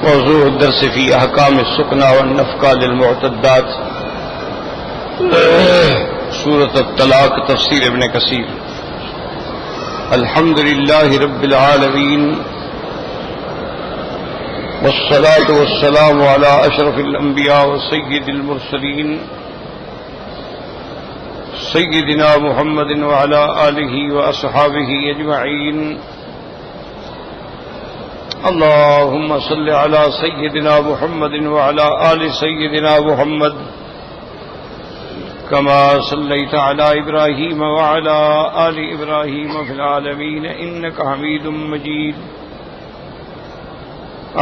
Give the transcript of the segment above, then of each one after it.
موضوع الدرس في احکام السکنا والنفقہ للمعتدات، سورۃ الطلاق، تفسیر ابن کثیر۔ الحمد للہ رب العالمین والصلاة والسلام على اشرف الانبیاء وسید المرسلین سیدنا محمد وعلى آلہ واصحابہ اجمعین۔ اللهم صل على سيدنا محمد وعلى آل سيدنا محمد كما صليت على إبراهيم وعلى آل إبراهيم في العالمين إنك حميد مجيد۔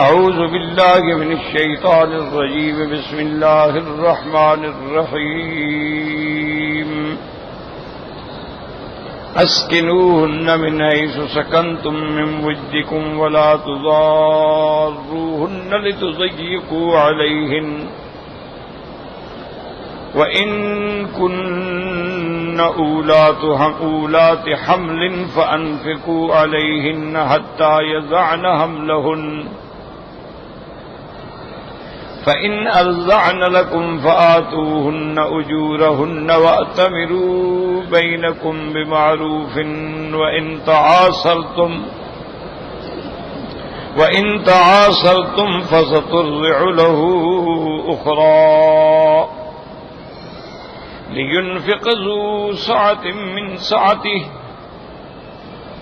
أعوذ بالله من الشيطان الرجيم، بسم الله الرحمن الرحيم۔ اسکنوہن من حیث سکنتم من وجدکم ولا تضاروہن لتضیقوا علیہن وإن كن أولات حمل فأنفقوا عليهن حتى يضعن حملهن فإن أرضعن لكم فآتوهن أجورهن وأتمروا بينكم بمعروف وإن تعاصرتم فسترضع له أخرى لينفق ذو سعة من سعته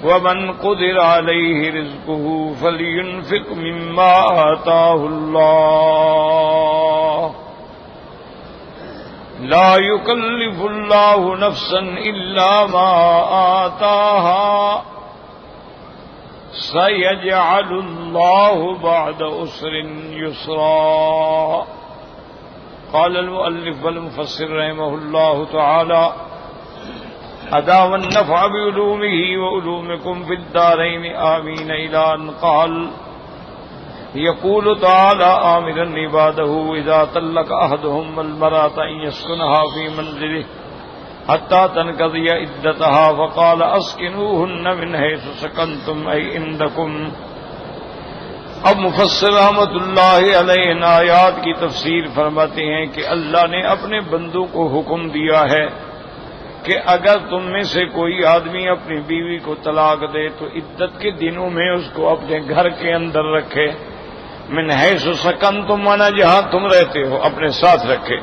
ومن قدر عليه رزقه فلينفق مما آتاه الله لا يكلف الله نفسا إلا ما آتاها سيجعل الله بعد عسر يسرا۔ قال المؤلف والمفسر رحمه الله تعالى: أدام النفع بعلومه وعلومكم في الدارين آمين، إلى أن قال: يقول تعالى آمرا عباده إذا طلق أحدهم المرأة أن يسكنها في منزله حتى تنقضي عدتها، فقال: أسكنوهن من حيث سكنتم أي عندكم۔ اب مفسر رحمۃ اللہ علیہ ان آیات کی تفسیر فرماتے ہیں کہ اللہ نے اپنے بندوں کو حکم دیا ہے کہ اگر تم میں سے کوئی آدمی اپنی بیوی کو طلاق دے تو عدت کے دنوں میں اس کو اپنے گھر کے اندر رکھے، من حیث سکنتم مانا جہاں تم رہتے ہو اپنے ساتھ رکھے،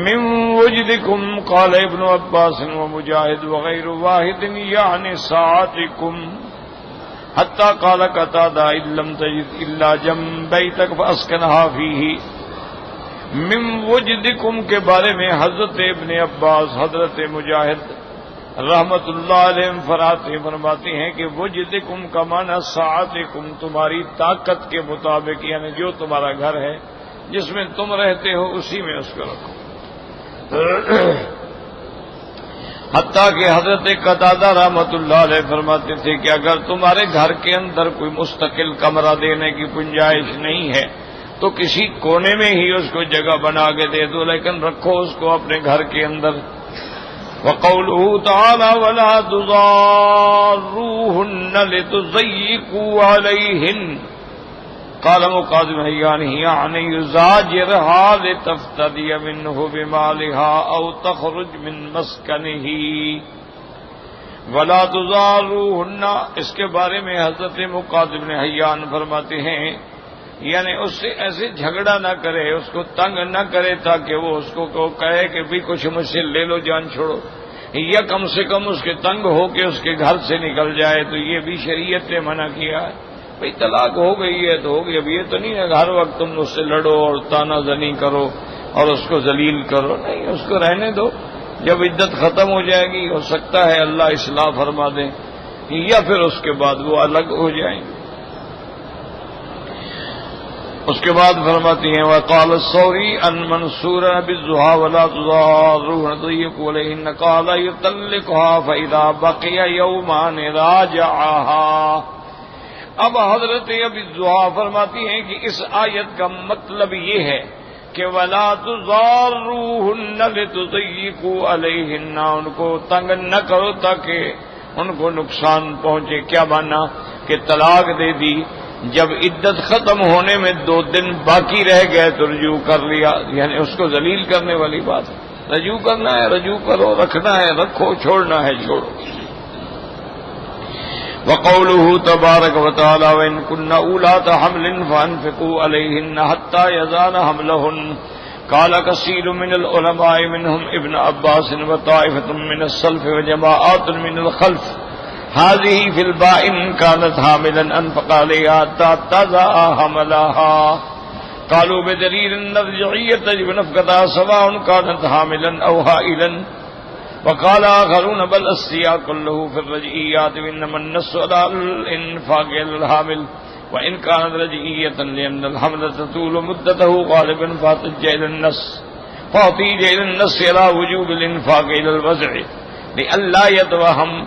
من وجدکم قال ابن عباس ومجاہد وغیر واحد یعنی ساعتکم، حتی قال قتادہ ان لم تجد الا جنبیتک فاسکنھا فیہ۔ من وجدکم کے بارے میں حضرت ابن عباس، حضرت مجاہد رحمت اللہ علیہ فرماتے ہیں کہ وجدکم کا معنی ساعتکم، تمہاری طاقت کے مطابق، یعنی جو تمہارا گھر ہے جس میں تم رہتے ہو اسی میں اس کو رکھو۔ حتیٰ کہ حضرت قتادہ رحمت اللہ علیہ فرماتے تھے کہ اگر تمہارے گھر کے اندر کوئی مستقل کمرہ دینے کی گنجائش نہیں ہے تو کسی کونے میں ہی اس کو جگہ بنا کے دے دو، لیکن رکھو اس کو اپنے گھر کے اندر۔ وقولہ تعالی ولا تضاروہن لتضیقوا علیہن، قال مقاضم حیان یعنی یزاجرها لتفتدی منہ بمالها او تخرج من مسکنہ۔ ولا تضاروہن، اس کے بارے میں حضرت مقاضم حیان فرماتے ہیں یعنی اس سے ایسے جھگڑا نہ کرے، اس کو تنگ نہ کرے تاکہ وہ اس کو کہے کہ بھی کچھ مجھ سے لے لو جان چھوڑو، یا کم سے کم اس کے تنگ ہو کے اس کے گھر سے نکل جائے، تو یہ بھی شریعت نے منع کیا ہے۔ بھئی طلاق ہو گئی ہے تو ہو گئی، اب یہ تو نہیں ہے ہر وقت تم اس سے لڑو اور تانا زنی کرو اور اس کو ذلیل کرو، نہیں، اس کو رہنے دو، جب عدت ختم ہو جائے گی ہو سکتا ہے اللہ اصلاح فرما دیں یا پھر اس کے بعد وہ الگ ہو جائیں۔ اس کے بعد فرماتی ہیں وقال الثوری ان منصور بالضحى ولا تضاروهن تضيقوا عليهن قال يطلقها فاذا بقي يومان راجعها۔ اب حضرت ابی الضحى فرماتی ہیں کہ اس آیت کا مطلب یہ ہے کہ ولا تضاروهن لتضيقوا عليهن، ان کو تنگ نہ کرو تاکہ ان کو نقصان پہنچے۔ کیا مانا کہ طلاق دے دی جب عدت ختم ہونے میں 2 دن باقی رہ گئے تو رجوع کر لیا، یعنی اس کو ذلیل کرنے والی بات ہے۔ رجوع کرنا ہے رجوع کرو، رکھنا ہے رکھو، چھوڑنا ہے چھوڑو۔ وقوله تبارک وتعالی وإن كن أولات حمل فأنفقوا عليهن حتى يضعن حملهن قال كثير من العلماء منهم ابن عباس وطائفة من السلف وجماعات من الخلف هذه في البائن كانت حاملا أنفق عليها حتى تضع حملها قالوا بدليل الرجعية تجب نفقتها سواء كانت حاملا أو هائلا وقال آخرون بل السياق كله في الرجعيات وإنما النص على الإنفاق على الحامل وإن كانت رجعية لأن الحمل تطول مدته غالبا فاحتج إلى النص على وجوب الإنفاق إلى الوزع لئلا يتوهم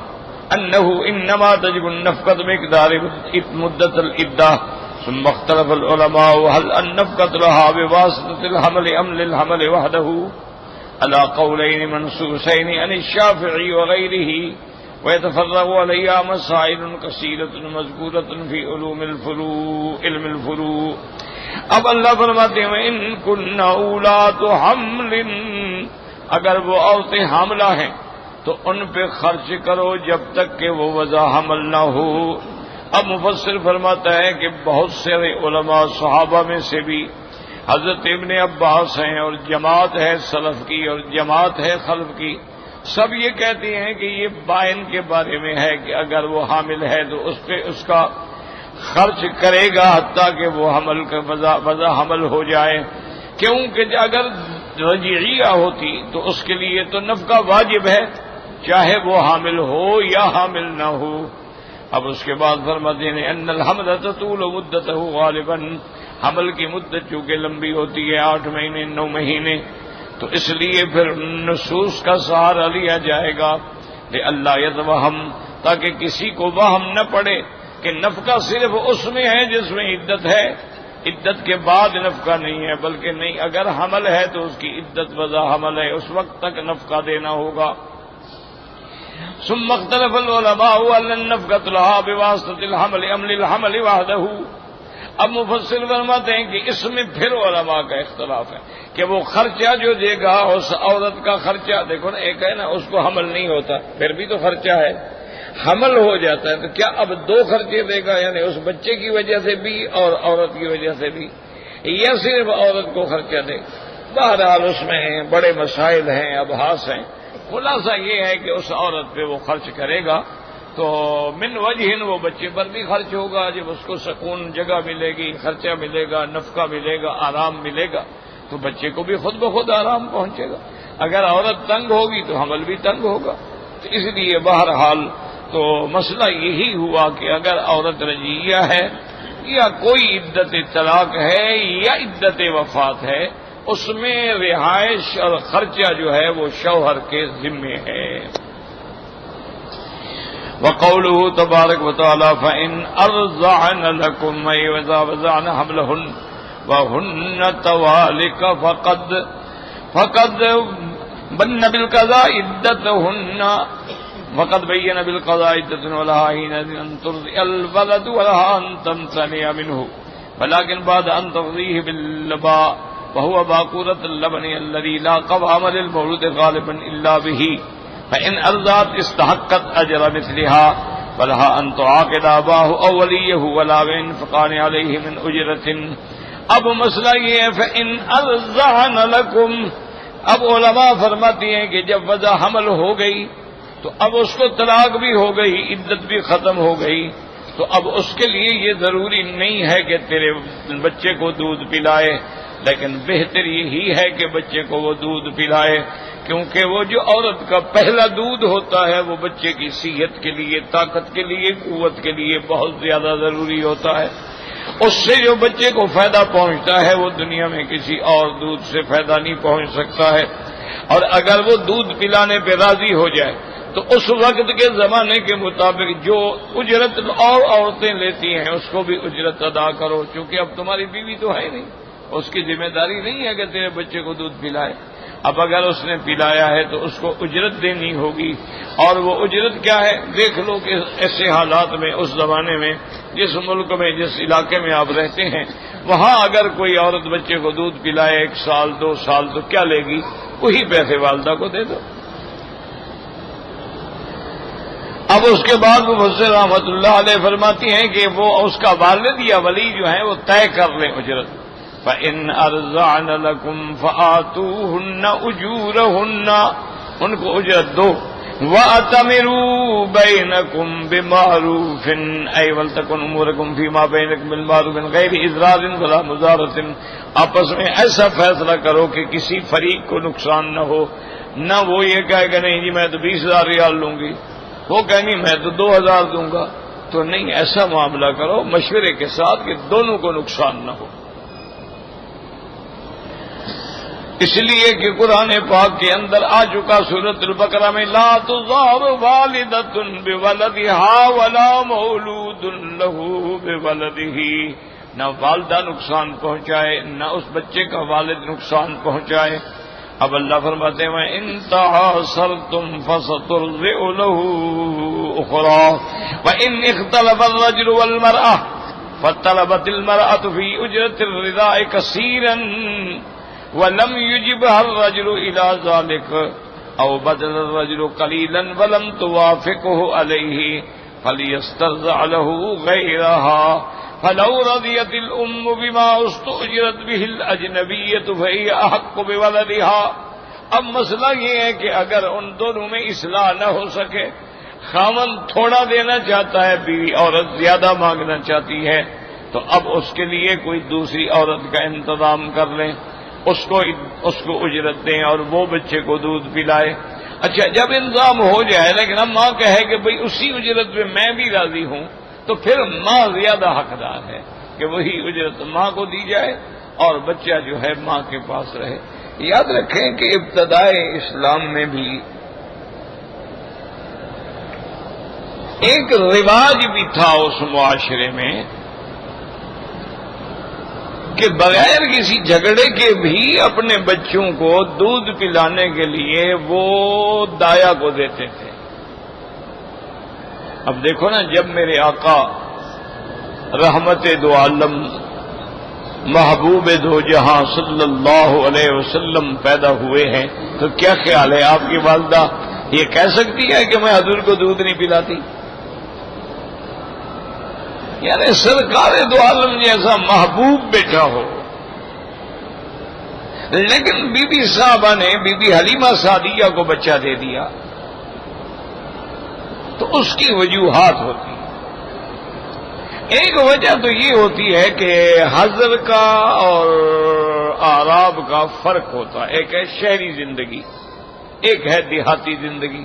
أنه إنما تجب النفقة بمقدار مدة العدة ثم اختلف العلماء هل النفقة لها بواسطة الحمل أم للحمل وحده على قولين منصوصين عن الشافعي وغيره ويتفرغ عليها مسائل كثيرة مذكورة في علم الفروع اب اللہ فرماتے ہیں ان كن اولات حمل، اگر وہ عورتیں حاملہ ہیں تو ان پہ خرچ کرو جب تک کہ وہ وضع حمل نہ ہو۔ اب مفسر فرماتا ہے کہ بہت سے علماء صحابہ میں سے بھی حضرت ابن عباس ہیں اور جماعت ہے سلف کی اور جماعت ہے خلف کی، سب یہ کہتے ہیں کہ یہ بائن کے بارے میں ہے کہ اگر وہ حامل ہے تو اس پہ اس کا خرچ کرے گا حتیٰ کہ وہ حمل کا وضع حمل ہو جائے، کیونکہ اگر رجعیہ ہوتی تو اس کے لیے تو نفقہ واجب ہے چاہے وہ حامل ہو یا حامل نہ ہو۔ اب اس کے بعد فرماتے ہیں ان الحمل تطول مدته غالبا، حمل کی مدت چونکہ لمبی ہوتی ہے 8 مہینے 9 مہینے، تو اس لیے پھر نصوص کا سہارا لیا جائے گا لئلا یتوہم، تاکہ کسی کو وہم نہ پڑے کہ نفقہ صرف اس میں ہے جس میں عدت ہے، عدت کے بعد نفقہ نہیں ہے، بلکہ نہیں، اگر حمل ہے تو اس کی عدت وضع حمل ہے، اس وقت تک نفقہ دینا ہوگا۔ ثم اختلف العلماء هل النفقة لها بواسطة الحمل أم للحمل وحده۔ اب مفسر فرماتے ہیں کہ اس میں پھر علماء کا اختلاف ہے کہ وہ خرچہ جو دے گا اس عورت کا خرچہ، دیکھو نا ایک ہے نا اس کو حمل نہیں ہوتا پھر بھی تو خرچہ ہے، حمل ہو جاتا ہے تو کیا اب 2 خرچے دے گا، یعنی اس بچے کی وجہ سے بھی اور عورت کی وجہ سے بھی، یا صرف عورت کو خرچہ دے؟ بہرحال اس میں بڑے مسائل ہیں، ابحاث ہیں، خلاصہ یہ ہے کہ اس عورت پہ وہ خرچ کرے گا تو من وجہ وہ بچے پر بھی خرچ ہوگا، جب اس کو سکون جگہ ملے گی، خرچہ ملے گا، نفقہ ملے گا، آرام ملے گا تو بچے کو بھی خود بخود آرام پہنچے گا۔ اگر عورت تنگ ہوگی تو حمل بھی تنگ ہوگا، تو اس لیے بہرحال تو مسئلہ یہی ہوا کہ اگر عورت رجعیہ ہے یا کوئی عدت طلاق ہے یا عدت وفات ہے، اس میں رہائش اور خرچہ جو ہے وہ شوہر کے ذمے ہے۔ وقوله تبارک وتعالی فإن أرضعن لكم أي وإذا وضعن حملهن وهن توالق فقد بين بالقضاء عدتهن وقد بين بالقضاء عدة ولها حينئذ أن ترضع الولد ولها أن تمتنع منه ولكن بعد أن ترضيه باللباء وهو باقورة اللبن الذي لا قوام للمولود غالبا إلا به فإن أرضعت استحقت أجر مثلها ولها أن تعاقد أباه أو وليه ولا ينفقان عليه من أجرة۔ اب مسئلہ یہ ہے فإن أرضعن لكم، اب علماء فرماتی ہیں کہ جب وضع حمل ہو گئی تو اب اس کو طلاق بھی ہو گئی، عدت بھی ختم ہو گئی، تو اب اس کے لیے یہ ضروری نہیں ہے کہ تیرے بچے کو دودھ پلائے، لیکن بہتر یہی ہے کہ بچے کو وہ دودھ پلائے، کیونکہ وہ جو عورت کا پہلا دودھ ہوتا ہے وہ بچے کی صحت کے لیے، طاقت کے لیے، قوت کے لیے بہت زیادہ ضروری ہوتا ہے۔ اس سے جو بچے کو فائدہ پہنچتا ہے وہ دنیا میں کسی اور دودھ سے فائدہ نہیں پہنچ سکتا ہے، اور اگر وہ دودھ پلانے پہ راضی ہو جائے تو اس وقت کے زمانے کے مطابق جو اجرت اور عورتیں لیتی ہیں اس کو بھی اجرت ادا کرو، کیونکہ اب تمہاری بیوی تو ہے نہیں، اس کی ذمہ داری نہیں ہے کہ تیرے بچے کو دودھ پلائے۔ اب اگر اس نے پلایا ہے تو اس کو اجرت دینی ہوگی، اور وہ اجرت کیا ہے؟ دیکھ لو کہ ایسے حالات میں اس زمانے میں جس ملک میں جس علاقے میں آپ رہتے ہیں وہاں اگر کوئی عورت بچے کو دودھ پلائے 1 سال 2 سال تو کیا لے گی؟ وہی پیسے والدہ کو دے دو۔ اب اس کے بعد مفسر رحمۃ اللہ علیہ فرماتی ہیں کہ وہ اس کا والد یا ولی جو ہے وہ طے کر لیں اجرت۔ فَإِنْ أَرْضَعْنَ لَكُمْ فَآتُوهُنَّ أُجُورَهُنَّ، ان کو اجرت دو۔ وَأَتَمِرُوا بَيْنَكُمْ بِمَعْرُوفٍ أَيْ وَلْتَكُنْ أُمُورُكُم فِيمَا بَيْنَكُم بِالْمَعْرُوفِ مِنْ غَيْرِ إِضْرَارٍ وَلَا مُضَارَةٍ، آپس میں ایسا فیصلہ کرو کہ کسی فریق کو نقصان نہ ہو، نہ وہ یہ کہے کہ نہیں جی میں تو 20,000 ریال لوں گی، وہ کہیں گی میں تو 2,000 دوں گا، تو نہیں، ایسا معاملہ کرو مشورے کے ساتھ کہ دونوں کو نقصان نہ ہو۔ اس لیے کہ قرآن پاک کے اندر آ چکا سورۃ البقرہ میں لا تضار والدۃ بولدها ولا مولود له بولده، نہ والدہ نقصان پہنچائے نہ اس بچے کا والد نقصان پہنچائے۔ اب اللہ فرماتے ہیں وَإِن تَعَاصَرْتُمْ فَسَتُرْضِعُ لَهُ أُخْرَىٰ وَإِنْ اخْتَلَفَ الرَّجُلُ وَالْمَرْأَةُ فَطَلَبَتِ الْمَرْأَةُ فِي أُجْرَةِ الرِّضَاعِ كَثِيرًا وَلَمْ يُجِبْهَا الرَّجُلُ إِلَىٰ ذَلِكَ أَوْ بَذَلَ الرَّجُلُ قَلِيلًا وَلَمْ تُوَافِقْهُ عَلَيْهِ فَلْيَسْتَرْضِعْ لَهُ غَيْرَهَا فَلَوْ رَضِيَتِ الْأُمُّ بِمَا اسْتُؤْجِرَتْ بِهِ الْأَجْنَبِيَّةُ فَهِيَ أَحَقُّ بِوَلَدِهَا۔ اب مسئلہ یہ ہے کہ اگر ان دونوں میں اصلاح نہ ہو سکے، خاوند تھوڑا دینا چاہتا ہے، بیوی عورت زیادہ مانگنا چاہتی ہے، تو اب اس کے لیے کوئی دوسری عورت کا انتظام کر لیں، اس کو اجرت دیں اور وہ بچے کو دودھ پلائے۔ اچھا جب انتظام ہو جائے لیکن اب ماں کہے کہ بھئی اسی اجرت پہ میں بھی راضی ہوں، تو پھر ماں زیادہ حقدار ہے کہ وہی اجرت ماں کو دی جائے اور بچہ جو ہے ماں کے پاس رہے۔ یاد رکھیں کہ ابتدائے اسلام میں بھی ایک رواج بھی تھا اس معاشرے میں کہ بغیر کسی جھگڑے کے بھی اپنے بچوں کو دودھ پلانے کے لیے وہ دایا کو دیتے تھے۔ اب دیکھو نا، جب میرے آقا رحمت دو عالم محبوب دو جہاں صلی اللہ علیہ وسلم پیدا ہوئے ہیں تو کیا خیال ہے آپ کی والدہ یہ کہہ سکتی ہے کہ میں حضور کو دودھ نہیں پلاتی؟ یعنی سرکار دو عالم جیسا محبوب بیٹا ہو، لیکن بی بی صاحبہ نے بی بی حلیمہ سعدیہ کو بچہ دے دیا تو اس کی وجوہات ہوتی ہیں۔ ایک وجہ تو یہ ہوتی ہے کہ حضر کا اور اعراب کا فرق ہوتا ہے، ایک ہے شہری زندگی، ایک ہے دیہاتی زندگی۔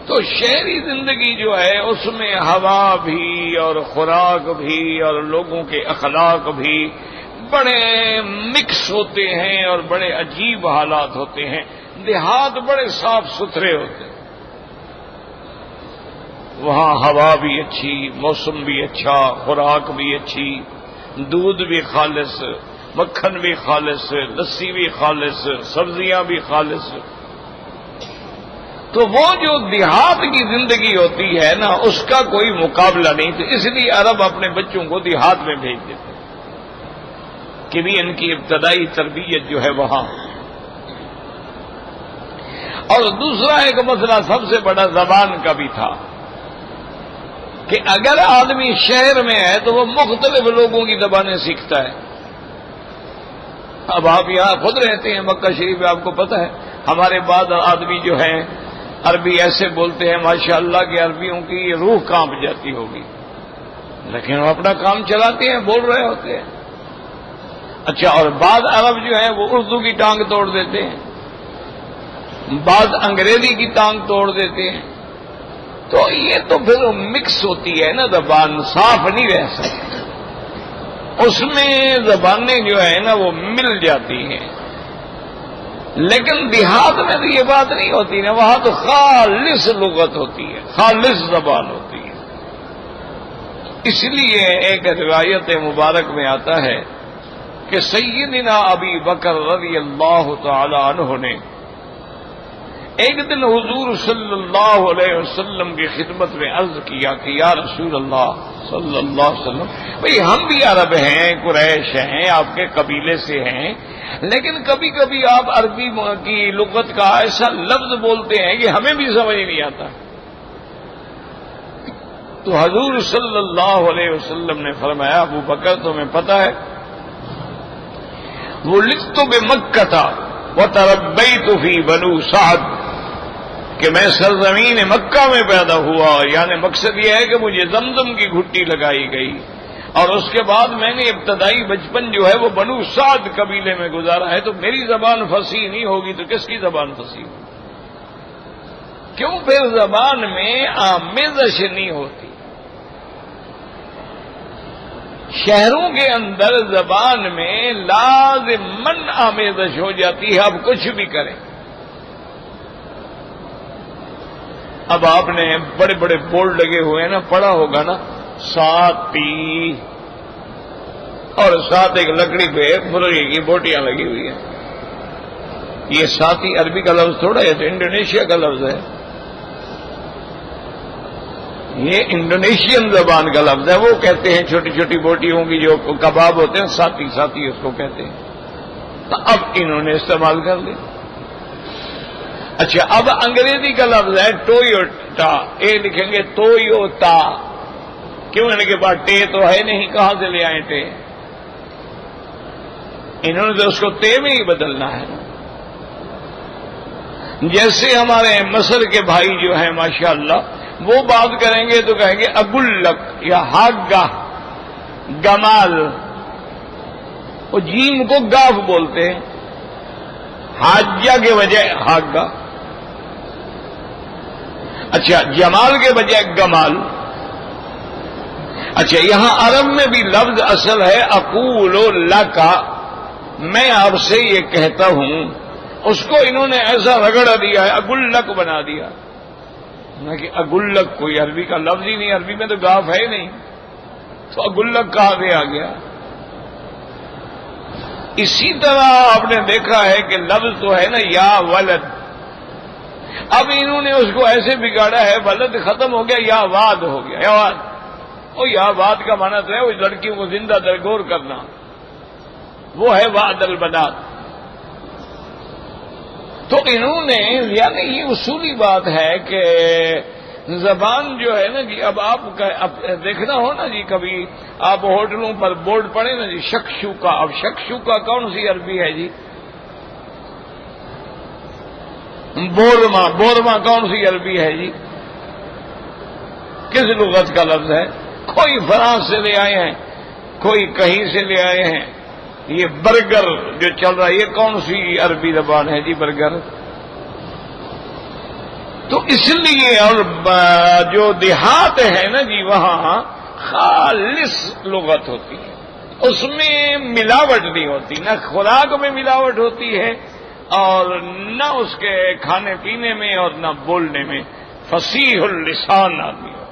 تو شہری زندگی جو ہے اس میں ہوا بھی اور خوراک بھی اور لوگوں کے اخلاق بھی بڑے مکس ہوتے ہیں اور بڑے عجیب حالات ہوتے ہیں۔ دیہات بڑے صاف ستھرے ہوتے ہیں، وہاں ہوا بھی اچھی، موسم بھی اچھا، خوراک بھی اچھی، دودھ بھی خالص، مکھن بھی خالص، لسی بھی خالص، سبزیاں بھی خالص۔ تو وہ جو دیہات کی زندگی ہوتی ہے نا اس کا کوئی مقابلہ نہیں، تو اس لیے عرب اپنے بچوں کو دیہات میں بھیج دیتے کہ بھی ان کی ابتدائی تربیت جو ہے وہاں۔ اور دوسرا ایک مسئلہ سب سے بڑا زبان کا بھی تھا کہ اگر آدمی شہر میں ہے تو وہ مختلف لوگوں کی زبانیں سیکھتا ہے۔ اب آپ یہاں خود رہتے ہیں مکہ شریف میں، آپ کو پتہ ہے ہمارے بعض آدمی جو ہیں عربی ایسے بولتے ہیں ماشاءاللہ کہ عربیوں کی روح کانپ جاتی ہوگی، لیکن وہ اپنا کام چلاتے ہیں، بول رہے ہوتے ہیں۔ اچھا، اور بعض عرب جو ہیں وہ اردو کی ٹانگ توڑ دیتے ہیں، بعض انگریزی کی ٹانگ توڑ دیتے ہیں، تو یہ تو پھر مکس ہوتی ہے نا، زبان صاف نہیں رہ سکتی، اس میں زبانیں جو ہے نا وہ مل جاتی ہیں۔ لیکن دیہات میں تو یہ بات نہیں ہوتی نا، وہاں تو خالص لغت ہوتی ہے، خالص زبان ہوتی ہے۔ اس لیے ایک روایت مبارک میں آتا ہے کہ سیدنا ابی بکر رضی اللہ تعالی عنہ نے ایک دن حضور صلی اللہ علیہ وسلم کی خدمت میں عرض کیا کہ یا رسول اللہ صلی اللہ علیہ وسلم، بھئی ہم بھی عرب ہیں، قریش ہیں، آپ کے قبیلے سے ہیں، لیکن کبھی کبھی آپ عربی کی لغت کا ایسا لفظ بولتے ہیں کہ ہمیں بھی سمجھ نہیں آتا۔ تو حضور صلی اللہ علیہ وسلم نے فرمایا ابو بکر تمہیں پتہ ہے ولدت بمکہ وتربیت فی بنو سعد، کہ میں سرزمین مکہ میں پیدا ہوا، یعنی مقصد یہ ہے کہ مجھے زمزم کی گھٹی لگائی گئی، اور اس کے بعد میں نے ابتدائی بچپن جو ہے وہ بنو سعد قبیلے میں گزارا ہے، تو میری زبان فصیح نہیں ہوگی تو کس کی زبان فصیح ہوگی؟ کیوں پھر زبان میں آمیزش نہیں ہوتی؟ شہروں کے اندر زبان میں لازماً آمیزش ہو جاتی ہے، آپ کچھ بھی کریں۔ اب آپ نے بڑے بڑے بورڈ لگے ہوئے ہیں نا، پڑھا ہوگا نا، ساتھی، اور ساتھ ایک لکڑی پہ مرغی کی بوٹیاں لگی ہوئی ہیں۔ یہ ساتھی عربی کا لفظ تھوڑا ہے، تو انڈونیشیا کا لفظ ہے، یہ انڈونیشین زبان کا لفظ ہے۔ وہ کہتے ہیں چھوٹی چھوٹی بوٹیوں کی جو کباب ہوتے ہیں، ساتھی ساتھی اس کو کہتے ہیں، تو اب انہوں نے استعمال کر لیا۔ اچھا، اب انگریزی کا لفظ ہے ٹویوٹا، یہ لکھیں گے تویوتا، کیوں؟ ان کے پاس ٹے تو ہے نہیں، کہاں سے لے آئے ٹے؟ انہوں نے تو اس کو تے میں ہی بدلنا ہے۔ جیسے ہمارے مصر کے بھائی جو ہیں ماشاءاللہ، وہ بات کریں گے تو کہیں گے اگلک یا ہاگا گمال، وہ جیم کو گاف بولتے ہیں، حاجہ کے بجائے ہاگا۔ اچھا، جمال کے بجائے گمال۔ اچھا، یہاں عرب میں بھی لفظ اصل ہے اقول لکا، میں آپ سے یہ کہتا ہوں، اس کو انہوں نے ایسا رگڑ دیا ہے، اگلک بنا دیا۔ نہ کہ اگلک کوئی عربی کا لفظ ہی نہیں، عربی میں تو گاف ہے ہی نہیں، تو اگلک کہاں سے آ گیا؟ اسی طرح آپ نے دیکھا ہے کہ لفظ تو ہے نا یا ولد، اب انہوں نے اس کو ایسے بگاڑا ہے، ولد ختم ہو گیا، یا واد ہو گیا۔ یا واد، وہ یا واد کا معنی تو ہے وہ لڑکیوں کو زندہ درگور کرنا، وہ ہے وعد البنات۔ تو انہوں نے، یعنی یہ اصولی بات ہے کہ زبان جو ہے نا جی، اب آپ دیکھنا ہو نا جی، کبھی آپ ہوٹلوں پر بورڈ پڑے نا جی شکشوکا، اب شکشوکا کون سی عربی ہے جی؟ بورما، بورما کون سی عربی ہے جی؟ کس لغت کا لفظ ہے؟ کوئی فرانس سے لے آئے ہیں، کوئی کہیں سے لے آئے ہیں۔ یہ برگر جو چل رہا ہے، یہ کون سی عربی زبان ہے جی برگر؟ تو اس لیے، اور جو دیہات ہے نا جی، وہاں خالص لغت ہوتی ہے، اس میں ملاوٹ نہیں ہوتی، نہ خوراک میں ملاوٹ ہوتی ہے اور نہ اس کے کھانے پینے میں اور نہ بولنے میں، فصیح اللسان آدمی ہو۔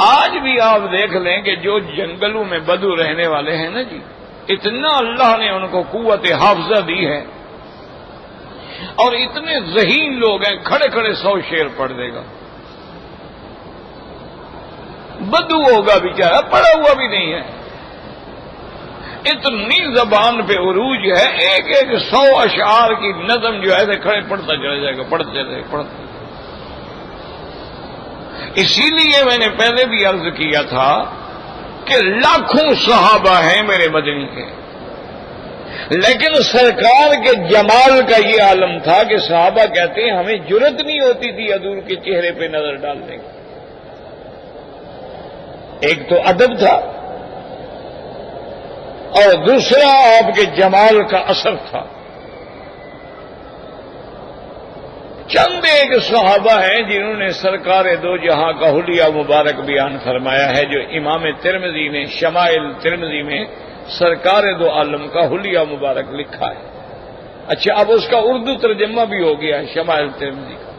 آج بھی آپ دیکھ لیں کہ جو جنگلوں میں بدو رہنے والے ہیں نا جی، اتنا اللہ نے ان کو قوت حافظہ دی ہے، اور اتنے ذہین لوگ ہیں، کھڑے کھڑے 100 شعر پڑھ دے گا۔ بدو ہوگا بیچارہ، پڑھا ہوا بھی نہیں ہے، اتنی زبان پہ عروج ہے، ایک ایک 100 اشعار کی نظم جو ہے کھڑے پڑھتا چلا جائے گا، پڑھتے رہے پڑھتے۔ اسی لیے میں نے پہلے بھی عرض کیا تھا کہ لاکھوں صحابہ ہیں میرے مدنی کے، لیکن سرکار کے جمال کا یہ عالم تھا کہ صحابہ کہتے ہیں ہمیں جرت نہیں ہوتی تھی حضور کے چہرے پہ نظر ڈالنے کی۔ ایک تو ادب تھا، اور دوسرا آپ کے جمال کا اثر تھا۔ چند ایک صحابہ ہیں جنہوں نے سرکار دو جہاں کا حلیہ مبارک بیان فرمایا ہے، جو امام ترمذی نے شمائل ترمذی میں سرکار دو عالم کا حلیہ مبارک لکھا ہے۔ اچھا، اب اس کا اردو ترجمہ بھی ہو گیا ہے شمائل ترمذی کا،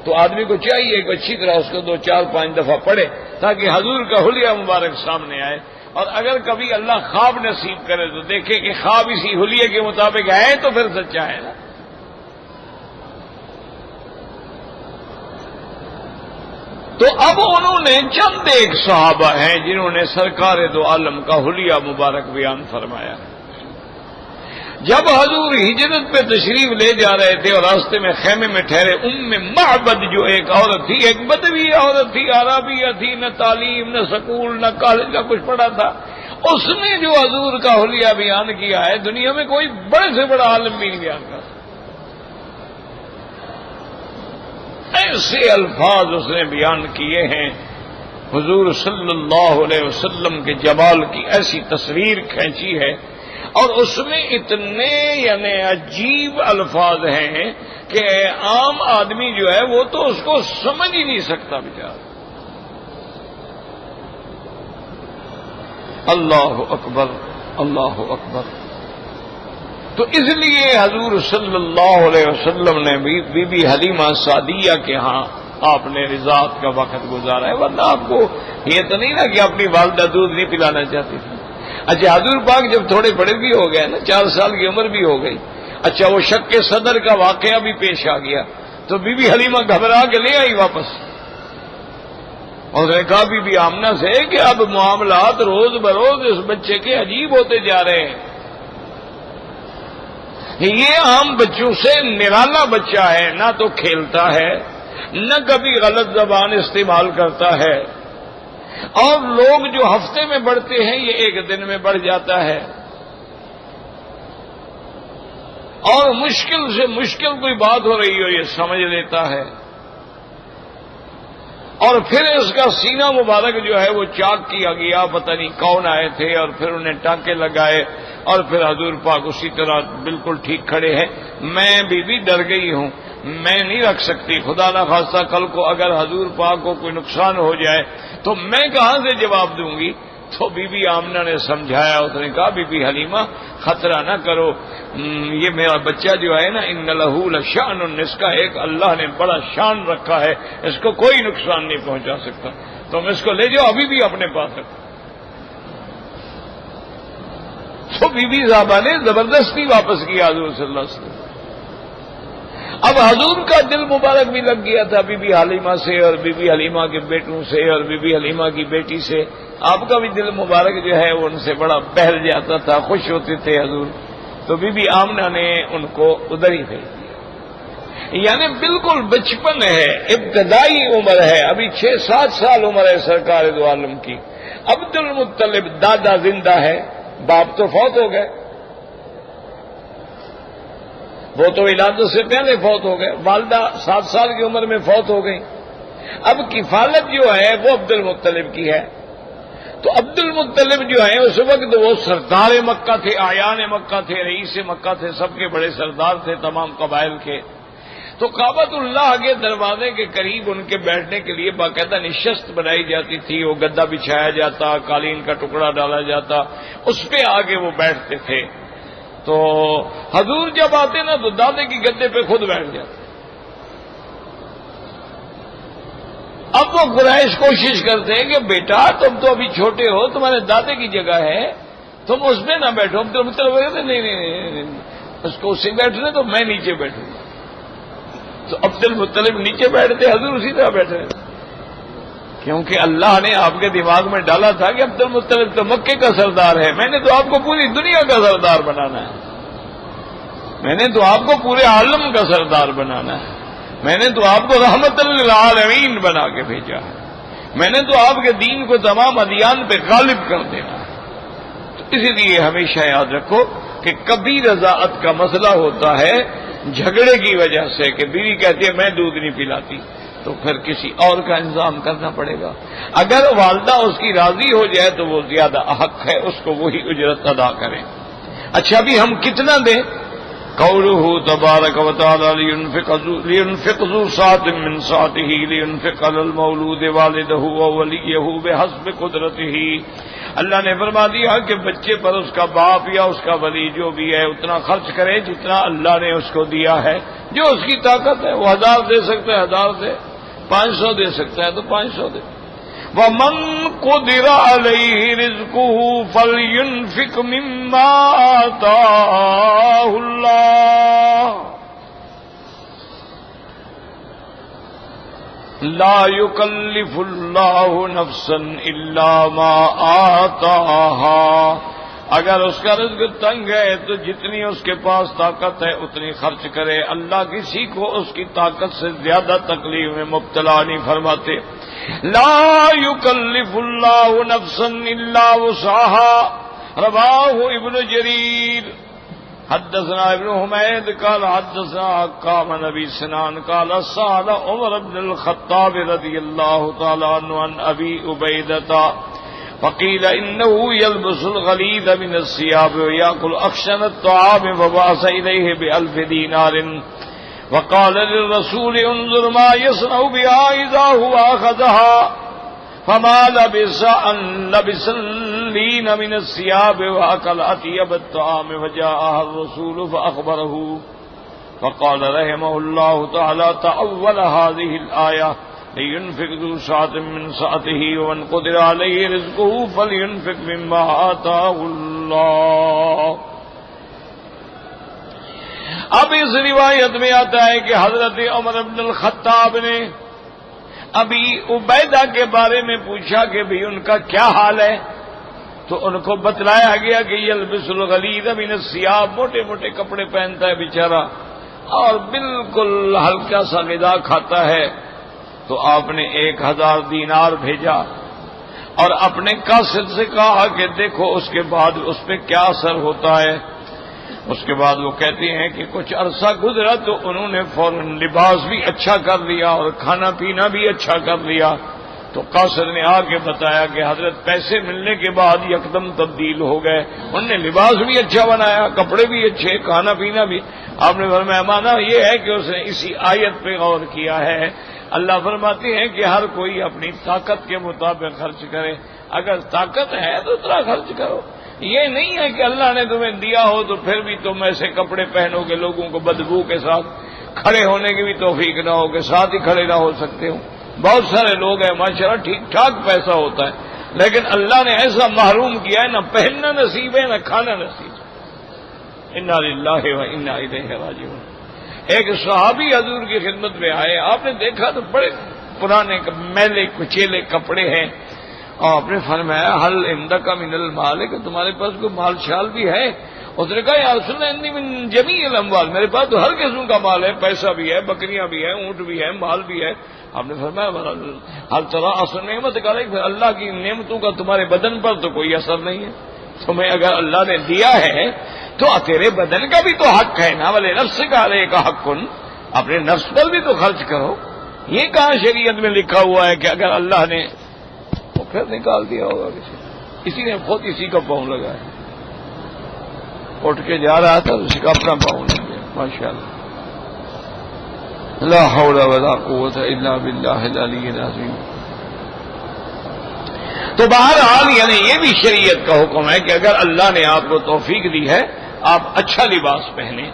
تو آدمی کو چاہیے کہ اچھی طرح اس کو 2 4 5 دفعہ پڑھے تاکہ حضور کا حلیہ مبارک سامنے آئے، اور اگر کبھی اللہ خواب نصیب کرے تو دیکھے کہ خواب اسی حلیے کے مطابق ہے تو پھر سچا ہے نا۔ تو اب انہوں نے چند ایک صحابہ ہیں جنہوں نے سرکار دو عالم کا حلیہ مبارک بیان فرمایا ہے۔ جب حضور ہجرت پہ تشریف لے جا رہے تھے اور راستے میں خیمے میں ٹھہرے، معبد جو ایک عورت تھی، ایک بدوی عورت تھی، عربیہ تھی، نہ تعلیم نہ سکول نہ کالج کا کچھ پڑھا تھا، اس نے جو حضور کا حلیہ بیان کیا ہے دنیا میں کوئی بڑے سے بڑا عالم بھی نہیں بیان کر سکتا۔ ایسے الفاظ اس نے بیان کیے ہیں، حضور صلی اللہ علیہ وسلم کے جمال کی ایسی تصویر کھینچی ہے، اور اس میں اتنے یعنی عجیب الفاظ ہیں کہ عام آدمی جو ہے وہ تو اس کو سمجھ ہی نہیں سکتا بیچارہ۔ اللہ اکبر، اللہ اکبر۔ تو اس لیے حضور صلی اللہ علیہ وسلم نے بی بی حلیمہ سعدیہ کے ہاں آپ نے رضاعت کا وقت گزارا ہے، ورنہ آپ کو یہ تو نہیں نا کہ اپنی والدہ دودھ نہیں پلانا چاہتی تھی۔ اچھا حضور پاک جب تھوڑے بڑے بھی ہو گئے نا، 4 سال کی عمر بھی ہو گئی، اچھا وہ شق صدر کا واقعہ بھی پیش آ گیا، تو بی بی حلیمہ گھبرا کے لے آئی واپس، اور نے کہا بی بی آمنہ سے کہ اب معاملات روز بروز اس بچے کے عجیب ہوتے جا رہے ہیں، یہ عام بچوں سے نرالا بچہ ہے، نہ تو کھیلتا ہے نہ کبھی غلط زبان استعمال کرتا ہے، اور لوگ جو ہفتے میں بڑھتے ہیں یہ ایک دن میں بڑھ جاتا ہے، اور مشکل سے مشکل کوئی بات ہو رہی ہو یہ سمجھ لیتا ہے، اور پھر اس کا سینہ مبارک جو ہے وہ چاک کیا گیا، پتہ نہیں کون آئے تھے، اور پھر انہیں ٹانکے لگائے، اور پھر حضور پاک اسی طرح بالکل ٹھیک کھڑے ہیں۔ میں بھی ڈر گئی ہوں، میں نہیں رکھ سکتی، خدا نہ خواستہ کل کو اگر حضور پاک کو کوئی نقصان ہو جائے تو میں کہاں سے جواب دوں گی؟ تو بی بی آمنہ نے سمجھایا، اس نے کہا بی بی حلیمہ خطرہ نہ کرو، یہ میرا بچہ جو ہے نا ان لہ لشان، اس کا ایک اللہ نے بڑا شان رکھا ہے، اس کو کوئی نقصان نہیں پہنچا سکتا، تم اس کو لے جاؤ، ابھی بھی اپنے پاس رکھو۔ تو بی بی صاحبہ نے زبردستی واپس کیا حضور صلی اللہ علیہ وسلم۔ اب حضور کا دل مبارک بھی لگ گیا تھا بی بی حلیمہ سے، اور بی بی حلیمہ کے بیٹوں سے، اور بی بی حلیمہ کی بیٹی سے، آپ کا بھی دل مبارک جو ہے وہ ان سے بڑا بہل جاتا تھا، خوش ہوتے تھے حضور۔ تو بی بی آمنہ نے ان کو ادھر ہی بھیج دیا، یعنی بالکل بچپن ہے، ابتدائی عمر ہے، ابھی 6-7 سال عمر ہے سرکار دو عالم کی۔ عبد المطلب دادا زندہ ہے، باپ تو فوت ہو گئے، وہ تو ولادت سے پہلے فوت ہو گئے، والدہ 7 سال کی عمر میں فوت ہو گئی۔ اب کفالت جو ہے وہ عبد المطلب کی ہے، تو عبد المطلب جو ہے اس وقت وہ سردار مکہ تھے، آیان مکہ تھے، رئیس مکہ تھے، سب کے بڑے سردار تھے تمام قبائل کے۔ تو کعبۃ اللہ کے دروازے کے قریب ان کے بیٹھنے کے لیے باقاعدہ نشست بنائی جاتی تھی، وہ گدا بچھایا جاتا، قالین کا ٹکڑا ڈالا جاتا، اس پہ آگے وہ بیٹھتے تھے۔ تو حضور جب آتے نا تو دادے کی گدے پہ خود بیٹھ جاتے۔ اب وہ قریش کوشش کرتے ہیں کہ بیٹا تم تو ابھی چھوٹے ہو، تمہارے دادے کی جگہ ہے، تم اس میں نہ بیٹھو۔ عبد المطلب کہتے نہیں، اس کو اسی بیٹھنے تو میں نیچے بیٹھوں گا۔ تو عبد المطلب نیچے بیٹھتے، حضور اسی طرح بیٹھ رہے تھے، کیونکہ اللہ نے آپ کے دماغ میں ڈالا تھا کہ عبد المطلب تو مکے کا سردار ہے، میں نے تو آپ کو پوری دنیا کا سردار بنانا ہے، میں نے تو آپ کو پورے عالم کا سردار بنانا ہے، میں نے تو آپ کو رحمت للعالمین بنا کے بھیجا ہے، میں نے تو آپ کے دین کو تمام ادیان پہ غالب کر دینا ہے۔ تو اسی لیے ہمیشہ یاد رکھو کہ کبھی رضاعت کا مسئلہ ہوتا ہے جھگڑے کی وجہ سے، کہ بیوی کہتی ہے میں دودھ نہیں پلاتی، تو پھر کسی اور کا انتظام کرنا پڑے گا۔ اگر والدہ اس کی راضی ہو جائے تو وہ زیادہ حق ہے، اس کو وہی اجرت ادا کریں۔ اچھا ابھی ہم کتنا دیں؟ قوله تبارک و تعالی لینفق ذو سعۃ من سعته لینفق علی المولود والدہ وولیہ بحسب قدرتہ۔ اللہ نے فرما دیا کہ بچے پر اس کا باپ یا اس کا ولی جو بھی ہے اتنا خرچ کرے جتنا اللہ نے اس کو دیا ہے، جو اس کی طاقت ہے۔ وہ 1000 دے سکتا ہے 1000 دے، 500 دے سکتا ہے تو 500 دے۔ وَمَنْ قُدِرَ عَلَيْهِ رِزْقُهُ فَلْيُنْفِقْ مِمَّا آتَاهُ اللَّهُ۔ لا یکلف اللہ نفسا الا ما آتاها، اگر اس کا رزق تنگ ہے تو جتنی اس کے پاس طاقت ہے اتنی خرچ کرے، اللہ کسی کو اس کی طاقت سے زیادہ تکلیف میں مبتلا نہیں فرماتے۔ لا یکلف اللہ نفسا الا وسعها، رواہ ابن جریر۔ حدثنا ابن حمید قال حدثنا حکام بن ابی سنان قال سأل عمر بن الخطاب رضی اللہ تعالی عنہ عن ابی عبیدہ فقیل انه يلبس الغلیظ من الثياب ويأكل اخشن الطعام فبعث الیہ ب1000 دینار وقال للرسول انظر ما يصنع بها اذا هو اخذها فما لبس ان لبس اللين من الثياب واكل اطيب الطعام فجاء الرسول فاخبره فقال رحمه الله تعالى تأول هذه الآية لينفق ذو سعة من سعته ومن قدر عليه رزقه فلينفق مما آتاه الله۔ اب اس روایت میں آتا ہے کہ حضرت عمر بن الخطاب نے ابی عبیدہ کے بارے میں پوچھا کہ بھئی ان کا کیا حال ہے، تو ان کو بتلایا گیا کہ یلبس الغلیظ من الثیاب، موٹے موٹے کپڑے پہنتا ہے بیچارہ اور بالکل ہلکا سا غذا کھاتا ہے۔ تو آپ نے 1000 دینار بھیجا اور اپنے قاصد سے کہا کہ دیکھو اس کے بعد اس پہ کیا اثر ہوتا ہے۔ اس کے بعد وہ کہتے ہیں کہ کچھ عرصہ گزرا تو انہوں نے فوراً لباس بھی اچھا کر لیا اور کھانا پینا بھی اچھا کر لیا۔ تو قاصد نے آ کے بتایا کہ حضرت پیسے ملنے کے بعد یکدم تبدیل ہو گئے، انہوں نے لباس بھی اچھا بنایا، کپڑے بھی اچھے، کھانا پینا بھی۔ آپ نے فرمایا مانا یہ ہے کہ اس نے اسی آیت پہ غور کیا ہے۔ اللہ فرماتے ہیں کہ ہر کوئی اپنی طاقت کے مطابق خرچ کرے، اگر طاقت ہے تو اتنا خرچ کرو۔ یہ نہیں ہے کہ اللہ نے تمہیں دیا ہو تو پھر بھی تم ایسے کپڑے پہنو کہ لوگوں کو بدبو کے ساتھ کھڑے ہونے کی بھی توفیق نہ ہو، کہ ساتھ ہی کھڑے نہ ہو سکتے ہو۔ بہت سارے لوگ ہیں ماشاءاللہ ٹھیک ٹھاک پیسہ ہوتا ہے، لیکن اللہ نے ایسا محروم کیا ہے، نہ پہننا نصیب ہے نہ کھانا نصیب ہے۔ انا للہ و انا الیہ راجعون۔ ایک صحابی حضور کی خدمت میں آئے، آپ نے دیکھا تو بڑے پرانے میلے کچیلے کپڑے ہیں، اور آپ نے فرمایا حل عندک من المال، کہ تمہارے پاس کوئی مال شال بھی ہے؟ اس نے کہا یا رسول اللہ انی من جمیع الاموال، میرے پاس تو ہر قسم کا مال ہے، پیسہ بھی ہے، بکریاں بھی ہیں، اونٹ بھی ہے، مال بھی ہے۔ آپ نے فرمایا حل تری اثر نعمت علیک، پھر اللہ کی نعمتوں کا تمہارے بدن پر تو کوئی اثر نہیں ہے۔ تمہیں اگر اللہ نے دیا ہے تو تیرے بدن کا بھی تو حق ہے نا، ولی نفس کا علیک حق، اپنے نفس پر بھی تو خرچ کرو۔ یہ کہاں شریعت میں لکھا ہوا ہے کہ اگر اللہ نے تو پھر نکال دیا ہوگا کسی نے خود اسی کا پاؤں لگایا، اٹھ کے جا رہا تھا اسی کا اپنا پاؤں لگ گیا، ماشاء اللہ۔ لا حول ولا قوت الا باللہ العلی العظیم۔ تو بہرحال یعنی یہ بھی شریعت کا حکم ہے کہ اگر اللہ نے آپ کو توفیق دی ہے آپ اچھا لباس پہنیں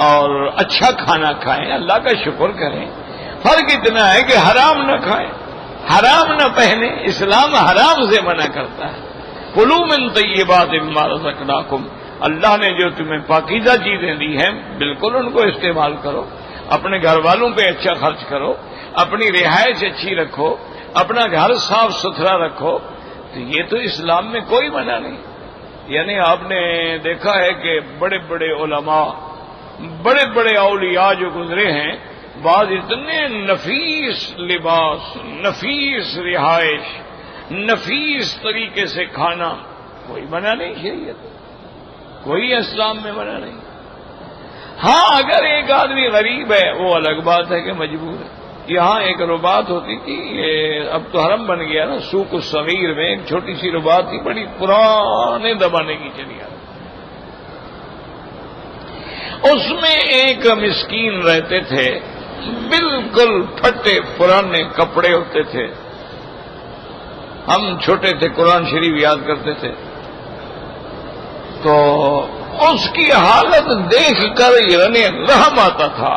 اور اچھا کھانا کھائیں، اللہ کا شکر کریں۔ فرق اتنا ہے کہ حرام نہ کھائیں، حرام نہ پہنیں، اسلام حرام سے منع کرتا ہے۔ کلوا من طیبات مما رزقناکم، اللہ نے جو تمہیں پاکیزہ چیزیں دی ہیں بالکل ان کو استعمال کرو، اپنے گھر والوں پہ اچھا خرچ کرو، اپنی رہائش اچھی رکھو، اپنا گھر صاف ستھرا رکھو، تو یہ تو اسلام میں کوئی منع نہیں۔ یعنی آپ نے دیکھا ہے کہ بڑے بڑے علماء، بڑے بڑے اولیاء جو گزرے ہیں، بعض اتنے نفیس لباس، نفیس رہائش، نفیس طریقے سے کھانا، کوئی منع نہیں شریعت، کوئی اسلام میں منع نہیں۔ ہاں اگر ایک آدمی غریب ہے وہ الگ بات ہے کہ مجبور ہے۔ یہاں ایک رباط ہوتی تھی، یہ اب تو حرم بن گیا نا، سوق الصغیر میں ایک چھوٹی سی رباط تھی، بڑی پرانے زمانے کی چلی آ رہی، اس میں ایک مسکین رہتے تھے، بالکل پھٹے پرانے کپڑے ہوتے تھے۔ ہم چھوٹے تھے قرآن شریف یاد کرتے تھے، تو اس کی حالت دیکھ کر یعنی رحم آتا تھا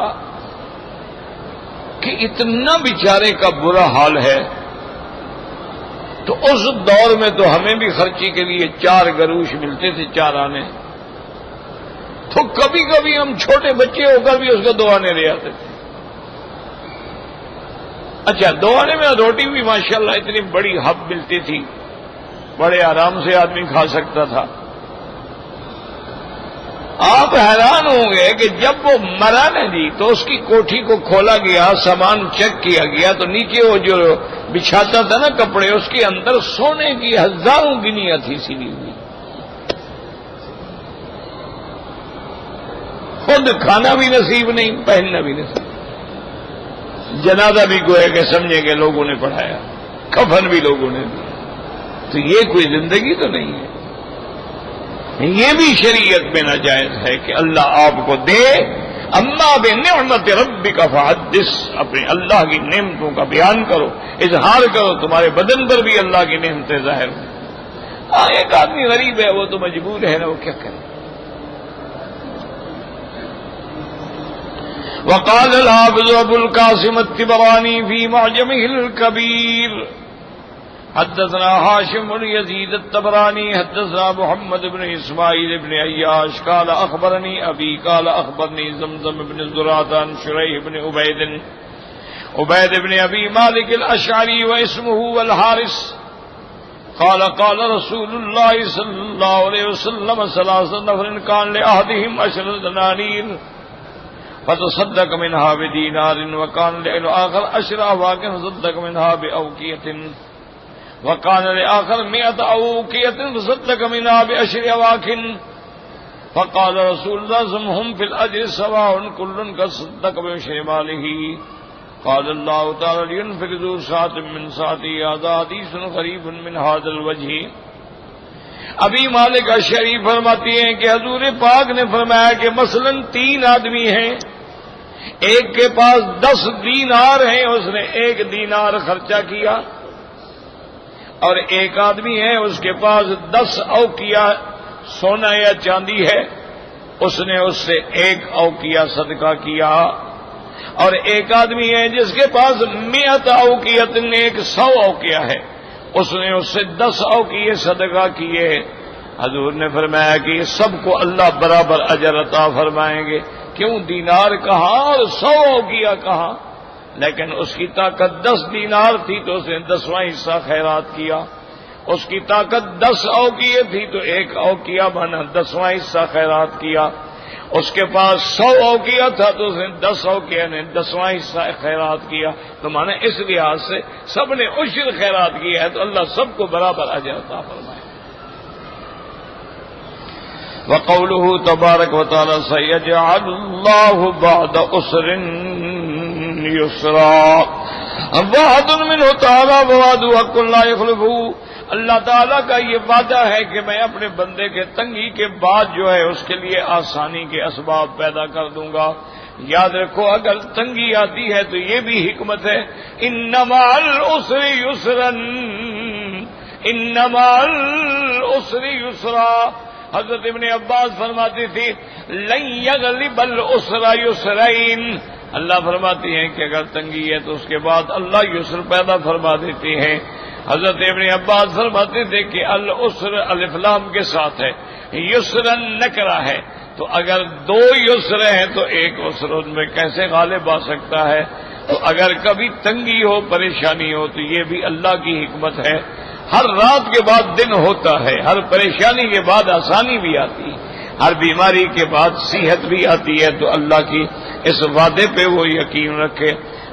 کہ اتنا بیچارے کا برا حال ہے۔ تو اس دور میں تو ہمیں بھی خرچی کے لیے 4 گروش ملتے تھے، 4 آنے، تو کبھی کبھی ہم چھوٹے بچے ہو کر بھی اس کو 2 آنے لے آتے تھے۔ اچھا، 2 آنے میں روٹی بھی ماشاءاللہ اتنی بڑی ہب ملتی تھی، بڑے آرام سے آدمی کھا سکتا تھا۔ آپ حیران ہوں گے کہ جب وہ مرا نا جی تو اس کی کوٹھی کو کھولا گیا، سامان چیک کیا گیا تو نیچے وہ جو بچھاتا تھا نا کپڑے، اس کے اندر سونے کی ہزاروں گنیاں تھی سلی ہوئی۔ خود کھانا بھی نصیب نہیں، پہننا بھی نصیب، جنازہ بھی گویا کہ سمجھے کہ لوگوں نے پڑھایا، کفن بھی لوگوں نے دیا، تو یہ کوئی زندگی تو نہیں ہے۔ یہ بھی شریعت میں ناجائز ہے کہ اللہ آپ کو دے۔ اما بنعمت ربک فحدث، اپنے اللہ کی نعمتوں کا بیان کرو، اظہار کرو، تمہارے بدن پر بھی اللہ کی نعمتیں ظاہر ہوں۔ ایک آدمی غریب ہے، وہ تو مجبور ہے نا، وہ کیا کرے۔ وقال الحافظ ابو القاسم الطبرانی فی معجمہ الکبیر حدثنا هاشم بن يزيد الطبراني حدثنا محمد بن اسماعيل بن عياش قال اخبرني ابي قال اخبرني زمزم بن زرعة عن شريح بن عبيد بن ابي مالك الاشعري واسمه الحارث قال قال رسول الله صلى الله عليه وسلم 3 نفر كان لأحدهم 10 دنانير فتصدق منها بدينار وكان لآخر 10 أواق فتصدق منها بأوقية وكان لآخر 100 أوقية فصدق منها ب10 أواق فقال رسول الله هم في الأجر سواء كل تصدق بمثل ماله قال الله تعالى لينفق ذو سعة من سعته هذا حديث غريب من هذا الوجه۔ ابھی مالک اشعری فرماتی ہیں کہ حضور پاک نے فرمایا کہ مثلا 3 آدمی ہیں، ایک کے پاس 10 دینار ہیں، اس نے 1 دینار خرچہ کیا، اور ایک آدمی ہے اس کے پاس 10 اوقیہ سونا یا چاندی ہے، اس نے اس سے 1 اوقیہ صدقہ کیا، اور ایک آدمی ہے جس کے پاس 100 اوقیت 100 اوقیہ ہے، اس نے اس سے 10 اوقیہ صدقہ کیے۔ حضور نے فرمایا کہ یہ سب کو اللہ برابر اجر عطا فرمائیں گے۔ کیوں دینار کہاں اور 100 اوقیہ کہاں؟ لیکن اس کی طاقت 10 دینار تھی تو اس نے 10واں حصہ خیرات کیا، اس کی طاقت 10 اوقیہ تھی تو 1 اوقیہ بنا 10واں حصہ خیرات کیا، اس کے پاس 100 اوقیہ تھا تو اس نے 10 اوقیہ نے 10واں حصہ خیرات کیا۔ تو مانے اس لحاظ سے سب نے عشر خیرات کیا ہے تو اللہ سب کو برابر اجر عطا فرمائے۔ وقوله تبارک وتعالی سيجعل الله بعد عسر يسرا وعد منه تعالی ووعد حق لا يخلفه۔ اللہ تعالیٰ کا یہ وعدہ ہے کہ میں اپنے بندے کے تنگی کے بعد جو ہے اس کے لیے آسانی کے اسباب پیدا کر دوں گا۔ یاد رکھو اگر تنگی آتی ہے تو یہ بھی حکمت ہے، انما العسر یسرا انما العسر یسرا۔ حضرت ابن عباس فرماتی تھی لن یغلب العسر یسرین، اللہ فرماتی ہیں کہ اگر تنگی ہے تو اس کے بعد اللہ یسر پیدا فرما دیتی ہیں۔ حضرت ابن عباس فرماتے تھے کہ العسر الف لام کے ساتھ ہے، یسرن نکرہ ہے، تو اگر 2 یسر ہیں تو 1 عسر ان میں کیسے غالب آ سکتا ہے؟ تو اگر کبھی تنگی ہو پریشانی ہو تو یہ بھی اللہ کی حکمت ہے۔ ہر رات کے بعد دن ہوتا ہے، ہر پریشانی کے بعد آسانی بھی آتی ہے، ہر بیماری کے بعد صحت بھی آتی ہے، تو اللہ کی اس وعدے پہ وہ یقین رکھے۔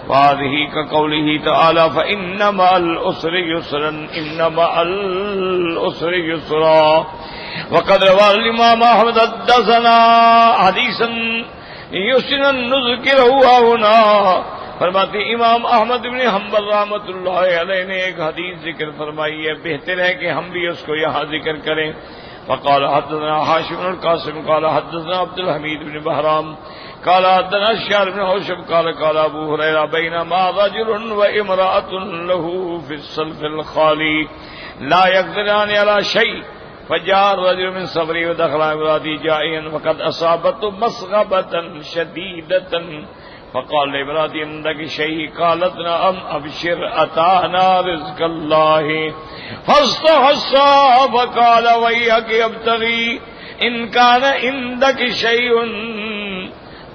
وَهَذِهِ كَقَوْلِهِ تَعَالَى فَإِنَّ مَعَ الْعُسْرِ يُسْرًا إِنَّ مَعَ الْعُسْرِ يُسْرًا۔ وقد روى الإمام أحمد حدثنا حديثا يسرا نذكره هنا۔ فرماتے امام احمد بن حنبل رحمۃ اللہ علیہ نے ایک حدیث ذکر فرمائی ہے، بہتر ہے کہ ہم بھی اس کو یہاں ذکر کریں۔ وقال حدثنا هاشم بن القاسم قال حدثنا عبد الحميد بن بهرام قال حدثنا الشعر بن حوشب قال قال ابو هريره بينما رجل وامرأة له في السلف الخالي لا يقدران على شيء فجاء الرجل من سفره ودخل امرأته جائعا وقد أصابته مسغبة شديدة فقال لامرأته عندك شيء قالت نعم ابشر اتانا رزق الله فاستحسى فقال ويحك ابتغي ان كان عندك شيء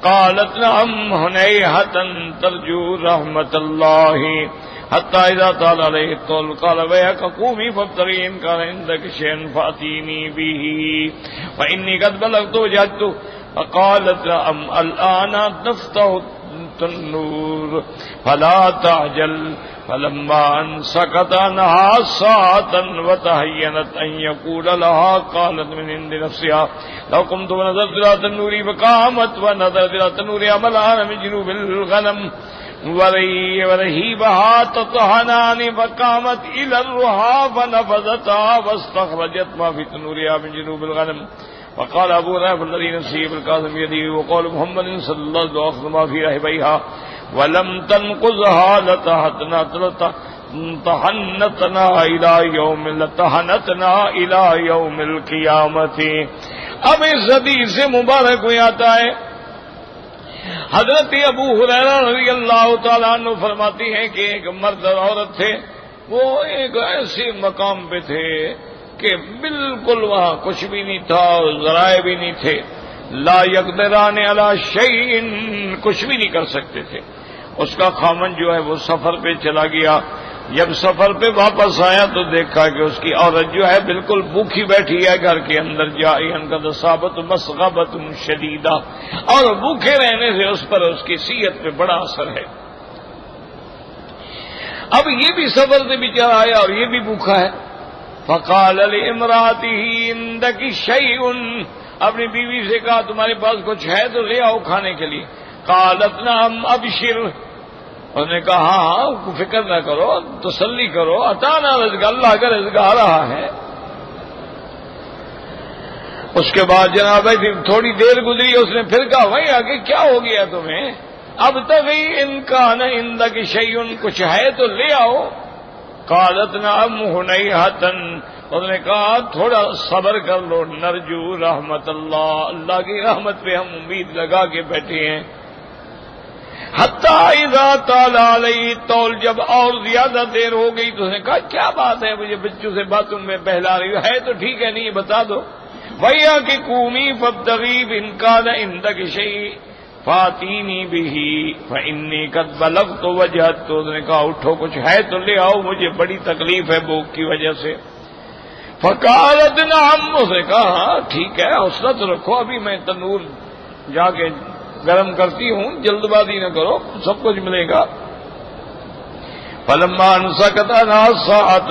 قالت نعم هنيهة ترجو رحمة الله حتى إذا طال عليه الطول قال ويحك قومي فابتغي إن كان عندك شيء فأتيني به فإني قد بلغت وجهدت. فقالت نعم الآن تفتح النور فلا تعجل. فلما أن سكت عنها ساعة وتهينت أن يقول لها قالت من عند نفسها لو قمت ونظرت إلى التنور فقامت ونظرت إلى التنور عملها من جنوب الغنم ورهيبها تطحنان فقامت إلى الرحى فنفذتها واستخرجت ما في تنورها من جنوب الغنم. وقال أبو هريرة الذي نفسي بالقاسم يده وقول محمد صلى الله عليه وسلم ما في رحبيها ولم تنقذها لتحنتنا إلى يوم القیامت. اب اس حدیث سے مبارک ہو جاتا ہے حضرت ابو ہریرہ رضی اللہ تعالیٰ عنہ فرماتی ہیں کہ ایک مرد اور عورت تھے، وہ ایک ایسے مقام پہ تھے کہ بالکل وہاں کچھ بھی نہیں تھا، ذرائع بھی نہیں تھے، لا یقدران علی شیء، کچھ بھی نہیں کر سکتے تھے. اس کا خامن جو ہے وہ سفر پہ چلا گیا. جب سفر پہ واپس آیا تو دیکھا کہ اس کی عورت جو ہے بالکل بھوکھی بیٹھی ہے گھر کے اندر، جائعن کا ثابت مسغبۃ شدیدہ، اور بھوکے رہنے سے اس پر اس کی صحت پہ بڑا اثر ہے. اب یہ بھی سفر سے بیچارہ آیا اور یہ بھی بھوکا ہے. فقال لامرأته عندك شيء، اپنی بیوی سے کہا تمہارے پاس کچھ ہے تو لے آؤ کھانے کے لیے. قالت نعم ابشر، انہوں نے کہا ہاں فکر نہ کرو، تسلی کرو، اتانا رزق، اللہ کا رزق آ رہا ہے. اس کے بعد جناب تھوڑی دیر گزری، اس نے پھر کہا بھائی آگے کیا ہو گیا تمہیں؟ اب تک ان کا نہ عندک شیء، کچھ ہے تو لے آؤ. قالت نعم هنيهة، انہوں نے کہا تھوڑا صبر کر لو، نرجو رحمت اللہ، اللہ کی رحمت پہ ہم امید لگا کے بیٹھے ہیں. حتی اذا طال علیہ الطول، جب اور زیادہ دیر ہو گئی تو اس نے کہا کیا بات ہے مجھے بچوں سے باتوں میں بہلا رہی ہے تو ٹھیک ہے نہیں بتا دو. وَيَا کہ قومی فابتغی إِن كَانَ عِندَكِ شَيْءٌ فَأْتِينِي بِهِ فَإِنِّي قَدْ بَلَغْتُ وَجْهَدتُ. اس نے کہا اٹھو کچھ ہے تو لے آؤ، مجھے بڑی تکلیف ہے بھوک کی وجہ سے. فقالت نعم، اس نے کہا ہاں ٹھیک ہے حوصلہ تو رکھو، ابھی میں تنور جا کے گرم کرتی ہوں، جلد بازی نہ کرو، سب کچھ ملے گا. فلما انسكت عنها ساعة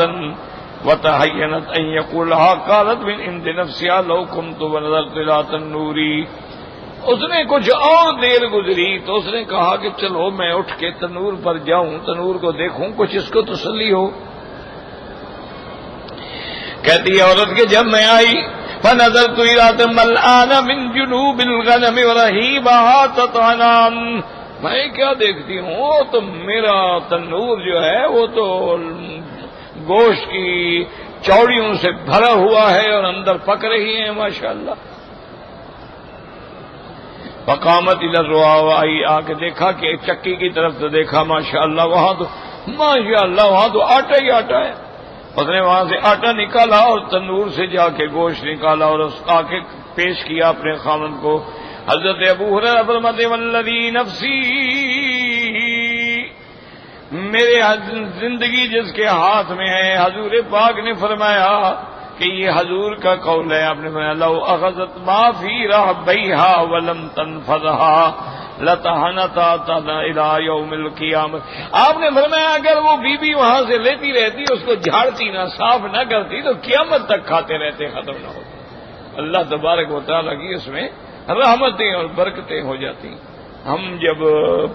وتهينت ان يقولها قالت من عند نفسها لو كنت ونظرت الى تنوري. اس نے کچھ اور دیر گزری تو اس نے کہا کہ چلو میں اٹھ کے تنور پر جاؤں، تنور کو دیکھوں، کچھ اس کو تسلی ہو. کہتی ہے عورت کہ جب میں آئی فنظرت الى ملآن من جنوب الغنم ورهيبها تطحنان، میں کیا دیکھتی ہوں تو میرا تنور جو ہے وہ تو گوشت کی چوڑیوں سے بھرا ہوا ہے اور اندر پک رہی ہیں ماشاءاللہ. فقامت الى الروا، آئی آ کے دیکھا کہ چکی کی طرف تو دیکھا ماشاءاللہ وہاں تو ماشاءاللہ وہاں تو آٹا ہی آٹا ہے. اس نے وہاں سے آٹا نکالا اور تنور سے جا کے گوشت نکالا اور اس آ کے پیش کیا اپنے خامند کو. حضرت ابو ہریرہ فرماتے والذی نفسی، میرے زندگی جس کے ہاتھ میں ہے، حضور پاک نے فرمایا کہ یہ حضور کا قول ہے. آپ نے فرمایا لو اخذت ما فی رحبیہا ولم تنفذها لتحنتها الى یوم القیامت. آپ نے فرمایا اگر وہ بی بی وہاں سے لیتی رہتی، اس کو جھاڑتی نہ، صاف نہ کرتی تو قیامت تک کھاتے رہتے، ختم نہ ہوتے. اللہ تبارک و تعالیٰ کی اس میں رحمتیں اور برکتیں ہو جاتی. ہم جب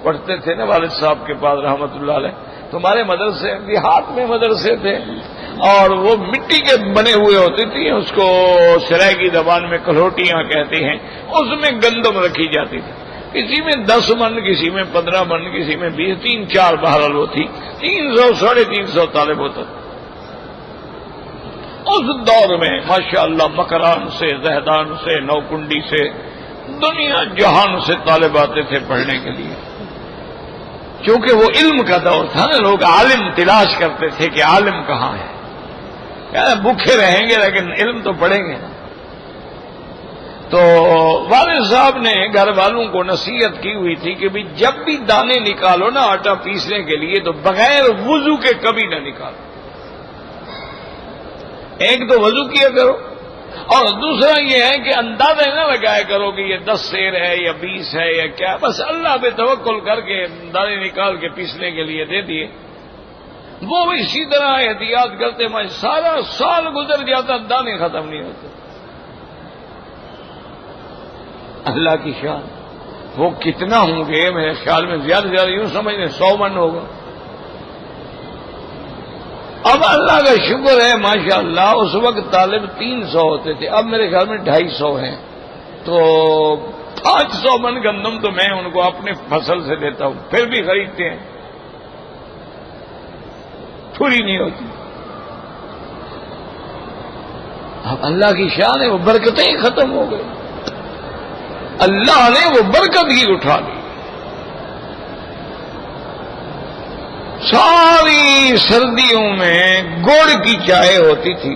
پڑھتے تھے نا والد صاحب کے پاس رحمت اللہ علیہ، تمہارے مدرسے دیہات میں مدرسے تھے اور وہ مٹی کے بنے ہوئے ہوتے تھے، اس کو سرائیکی زبان میں کلوٹیاں کہتے ہیں، اس میں گندم رکھی جاتی تھی. کسی میں 10 من، کسی میں 15 من، کسی میں 20، 3-4 بہرحال وہ تھی. 300 350 طالب ہوتا تھا. اس دور میں ماشاءاللہ مکران سے، زہدان سے، نوکنڈی سے، دنیا جہان سے طالب آتے تھے پڑھنے کے لیے. چونکہ وہ علم کا دور تھا نا، لوگ عالم تلاش کرتے تھے کہ عالم کہاں ہے. بھوکے رہیں گے لیکن علم تو پڑھیں گے. تو والد صاحب نے گھر والوں کو نصیحت کی ہوئی تھی کہ بھی جب بھی دانے نکالو نا آٹا پیسنے کے لیے تو بغیر وضو کے کبھی نہ نکالو. ایک تو وضو کیا کرو، اور دوسرا یہ ہے کہ اندازہ نہ لگایا کرو کہ یہ 10 سیر ہے یا 20 ہے یا کیا، بس اللہ پہ توکل کر کے دانے نکال کے پیسنے کے لیے دے دیے. وہ بھی اسی طرح احتیاط کرتے، میں سارا سال گزر جاتا دانے ختم نہیں ہوتے. اللہ کی شان، وہ کتنا ہوں گے میرے خیال میں زیادہ سے زیادہ یوں سمجھیں 100 من ہوگا. اب اللہ کا شکر ہے ماشاءاللہ، اس وقت طالب 300 ہوتے تھے، اب میرے خیال میں 250 ہیں. تو 500 من گندم تو میں ان کو اپنے فصل سے دیتا ہوں، پھر بھی خریدتے ہیں، تھوڑی نہیں ہوتی. اب اللہ کی شان ہے، وہ برکتیں ہی ختم ہو گئی. اللہ نے وہ برکت ہی اٹھا لی. ساری سردیوں میں گڑ کی چائے ہوتی تھی،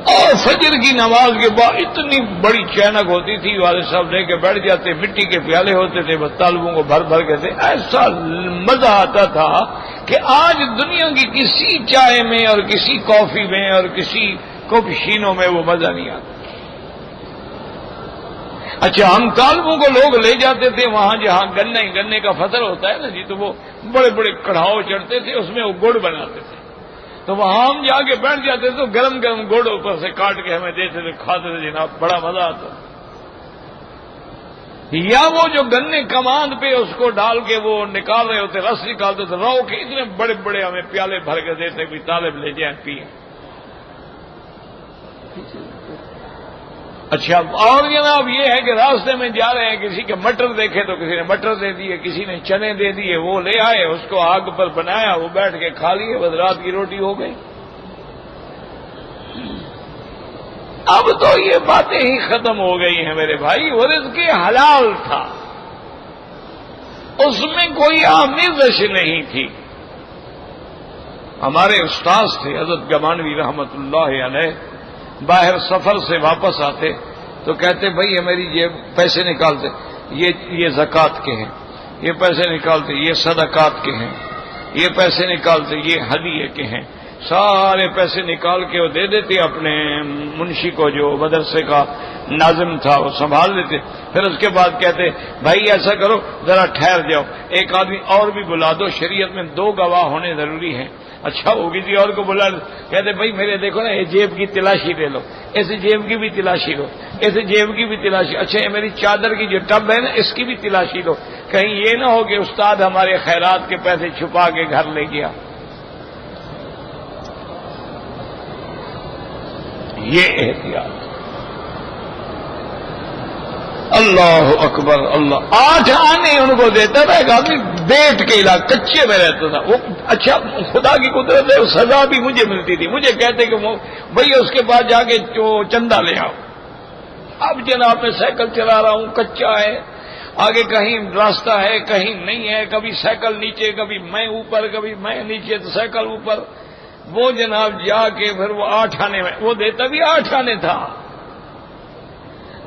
اور فجر کی نماز کے بعد اتنی بڑی چینک ہوتی تھی، والد صاحب لے کے بیٹھ جاتے، مٹی کے پیالے ہوتے تھے، بس طالبوں کو بھر بھر کے تھے. ایسا مزہ آتا تھا کہ آج دنیا کی کسی چائے میں اور کسی کافی میں اور کسی کپشینوں میں وہ مزہ نہیں آتا. اچھا، ہم طالبوں کو لوگ لے جاتے تھے وہاں جہاں گنے کا فصل ہوتا ہے نا جی، تو وہ بڑے بڑے کڑھاؤ چڑھتے تھے، اس میں وہ گڑ بناتے تھے. تو وہاں ہم جا کے بیٹھ جاتے تھے تو گرم گرم گڑ اوپر سے کاٹ کے ہمیں دیتے تھے، کھاتے تھے جناب، بڑا مزہ آتا. یا وہ جو گنے کمان پہ اس کو ڈال کے وہ نکال رہے ہوتے، رس نکالتے تھے، رو کے اتنے بڑے بڑے ہمیں پیالے بھر کے دیتے کہ طالب لے جائیں پیئیں. اچھا، اور جناب یہ ہے کہ راستے میں جا رہے ہیں، کسی کے مٹر دیکھے تو کسی نے مٹر دے دیے، کسی نے چنے دے دیے، وہ لے آئے، اس کو آگ پر بنایا، وہ بیٹھ کے کھا لیے، بس رات کی روٹی ہو گئی. اب تو یہ باتیں ہی ختم ہو گئی ہیں میرے بھائی. وہ رزق حلال تھا، اس میں کوئی آمیزش نہیں تھی. ہمارے استاذ تھے حضرت گمانوی رحمت اللہ علیہ، باہر سفر سے واپس آتے تو کہتے بھائی یہ میری جیب پیسے نکالتے، یہ زکوٰۃ کے ہیں، یہ پیسے نکالتے یہ صدقات کے ہیں، یہ پیسے نکالتے یہ ہدیے کے ہیں. سارے پیسے نکال کے وہ دے دیتے اپنے منشی کو، جو مدرسے کا ناظم تھا، وہ سنبھال لیتے. پھر اس کے بعد کہتے بھائی ایسا کرو ذرا ٹھہر جاؤ، ایک آدمی اور بھی بلا دو، شریعت میں 2 گواہ ہونے ضروری ہیں. اچھا، وہ کسی اور کو بلا، کہتے بھائی میرے دیکھو نا، یہ جیب کی تلاشی لے لو، اس جیب کی بھی تلاشی لو، اس جیب کی بھی تلاشی. اچھا، یہ میری چادر کی جو ٹب ہے نا، اس کی بھی تلاشی لو، کہیں یہ نہ ہو کہ استاد ہمارے خیرات کے پیسے چھپا کے گھر لے گیا. یہ احتیاط. اللہ اکبر اللہ. 8 آنے ان کو دیتا تھا. ایک آدمی بیٹ کے علاقے کچے میں رہتا تھا وہ. اچھا، خدا کی قدرت ہے، سزا بھی مجھے ملتی تھی. مجھے کہتے کہ بھائی اس کے پاس جا کے چندہ لے آؤ. اب جناب میں سائیکل چلا رہا ہوں، کچا ہے، آگے کہیں راستہ ہے کہیں نہیں ہے، کبھی سائیکل نیچے، کبھی میں اوپر، کبھی میں نیچے تو سائیکل اوپر. وہ جناب جا کے پھر وہ 8 آنے میں، وہ دیتا بھی 8 آنے تھا.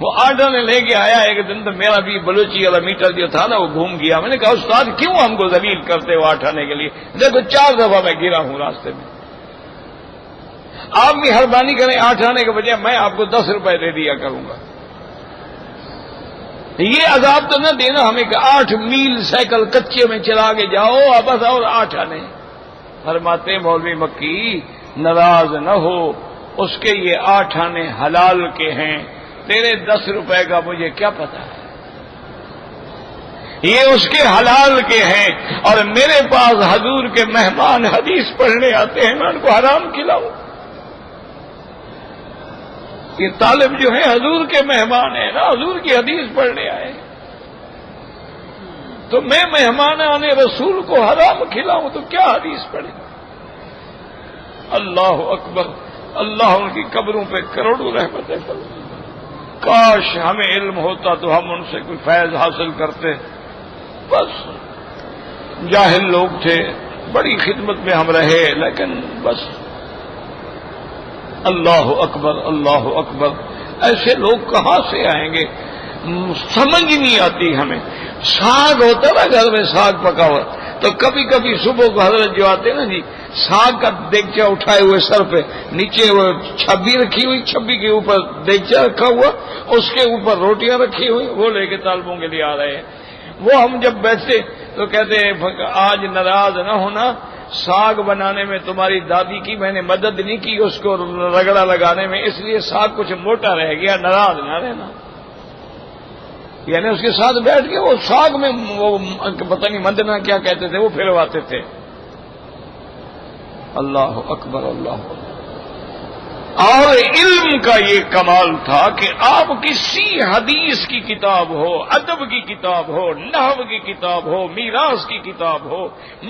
وہ 8 آنے لے کے آیا. ایک دن تو میرا بھی بلوچی والا میٹر جو تھا نا وہ گھوم گیا. میں نے کہا استاد کیوں ہم کو ذلیل کرتے ہو 8 آنے کے لیے؟ دیکھو 4 دفعہ میں گرا ہوں راستے میں. آپ مہربانی کریں 8 آنے کے بجائے میں آپ کو 10 روپے دے دیا کروں گا. یہ عذاب تو نہ دینا ہمیں کہ 8 میل سائیکل کچے میں چلا کے جاؤ واپس اور 8 آنے. فرماتے مولوی مکی ناراض نہ ہو، اس کے یہ 8 آنے حلال کے ہیں، تیرے 10 روپے کا مجھے کیا پتا ہے. یہ اس کے حلال کے ہیں، اور میرے پاس حضور کے مہمان حدیث پڑھنے آتے ہیں، میں ان کو حرام کھلاؤں. یہ طالب جو ہیں حضور کے مہمان ہیں نا، حضور کی حدیث پڑھنے آئے، تو میں مہمان آنے رسول کو حرام کھلاؤں تو کیا حدیث پڑھے. اللہ اکبر. اللہ ان کی قبروں پہ کروڑوں رحمتیں کرے. کاش ہمیں علم ہوتا تو ہم ان سے کوئی فیض حاصل کرتے. بس جاہل لوگ تھے، بڑی خدمت میں ہم رہے، لیکن بس اللہ اکبر اللہ اکبر. ایسے لوگ کہاں سے آئیں گے؟ سمجھ نہیں آتی ہمیں. ساگ ہوتا نا گھر میں، ساگ پکا ہوا، تو کبھی کبھی صبح کو حضرت جو آتے نا جی، ساگ کا دیگچا اٹھائے ہوئے سر پہ، نیچے وہ چھبی رکھی ہوئی، چھبی کے اوپر دیگچا رکھا ہوا، اس کے اوپر روٹیاں رکھی ہوئی، وہ لے کے طالبوں کے لیے آ رہے ہیں. وہ ہم جب بیٹھتے تو کہتے ہیں آج ناراض نہ ہونا، ساگ بنانے میں تمہاری دادی کی میں نے مدد نہیں کی، اس کو رگڑا لگانے میں، اس لیے ساگ کچھ موٹا رہ گیا، ناراض نہ رہنا. یعنی اس کے ساتھ بیٹھ کے وہ ساگ میں وہ پتہ نہیں مندنا کیا کہتے تھے، وہ پھرواتے تھے. اللہ اکبر اللہ اکبر. اور علم کا یہ کمال تھا کہ آپ کسی حدیث کی کتاب ہو، ادب کی کتاب ہو، نحو کی کتاب ہو، میراث کی کتاب ہو،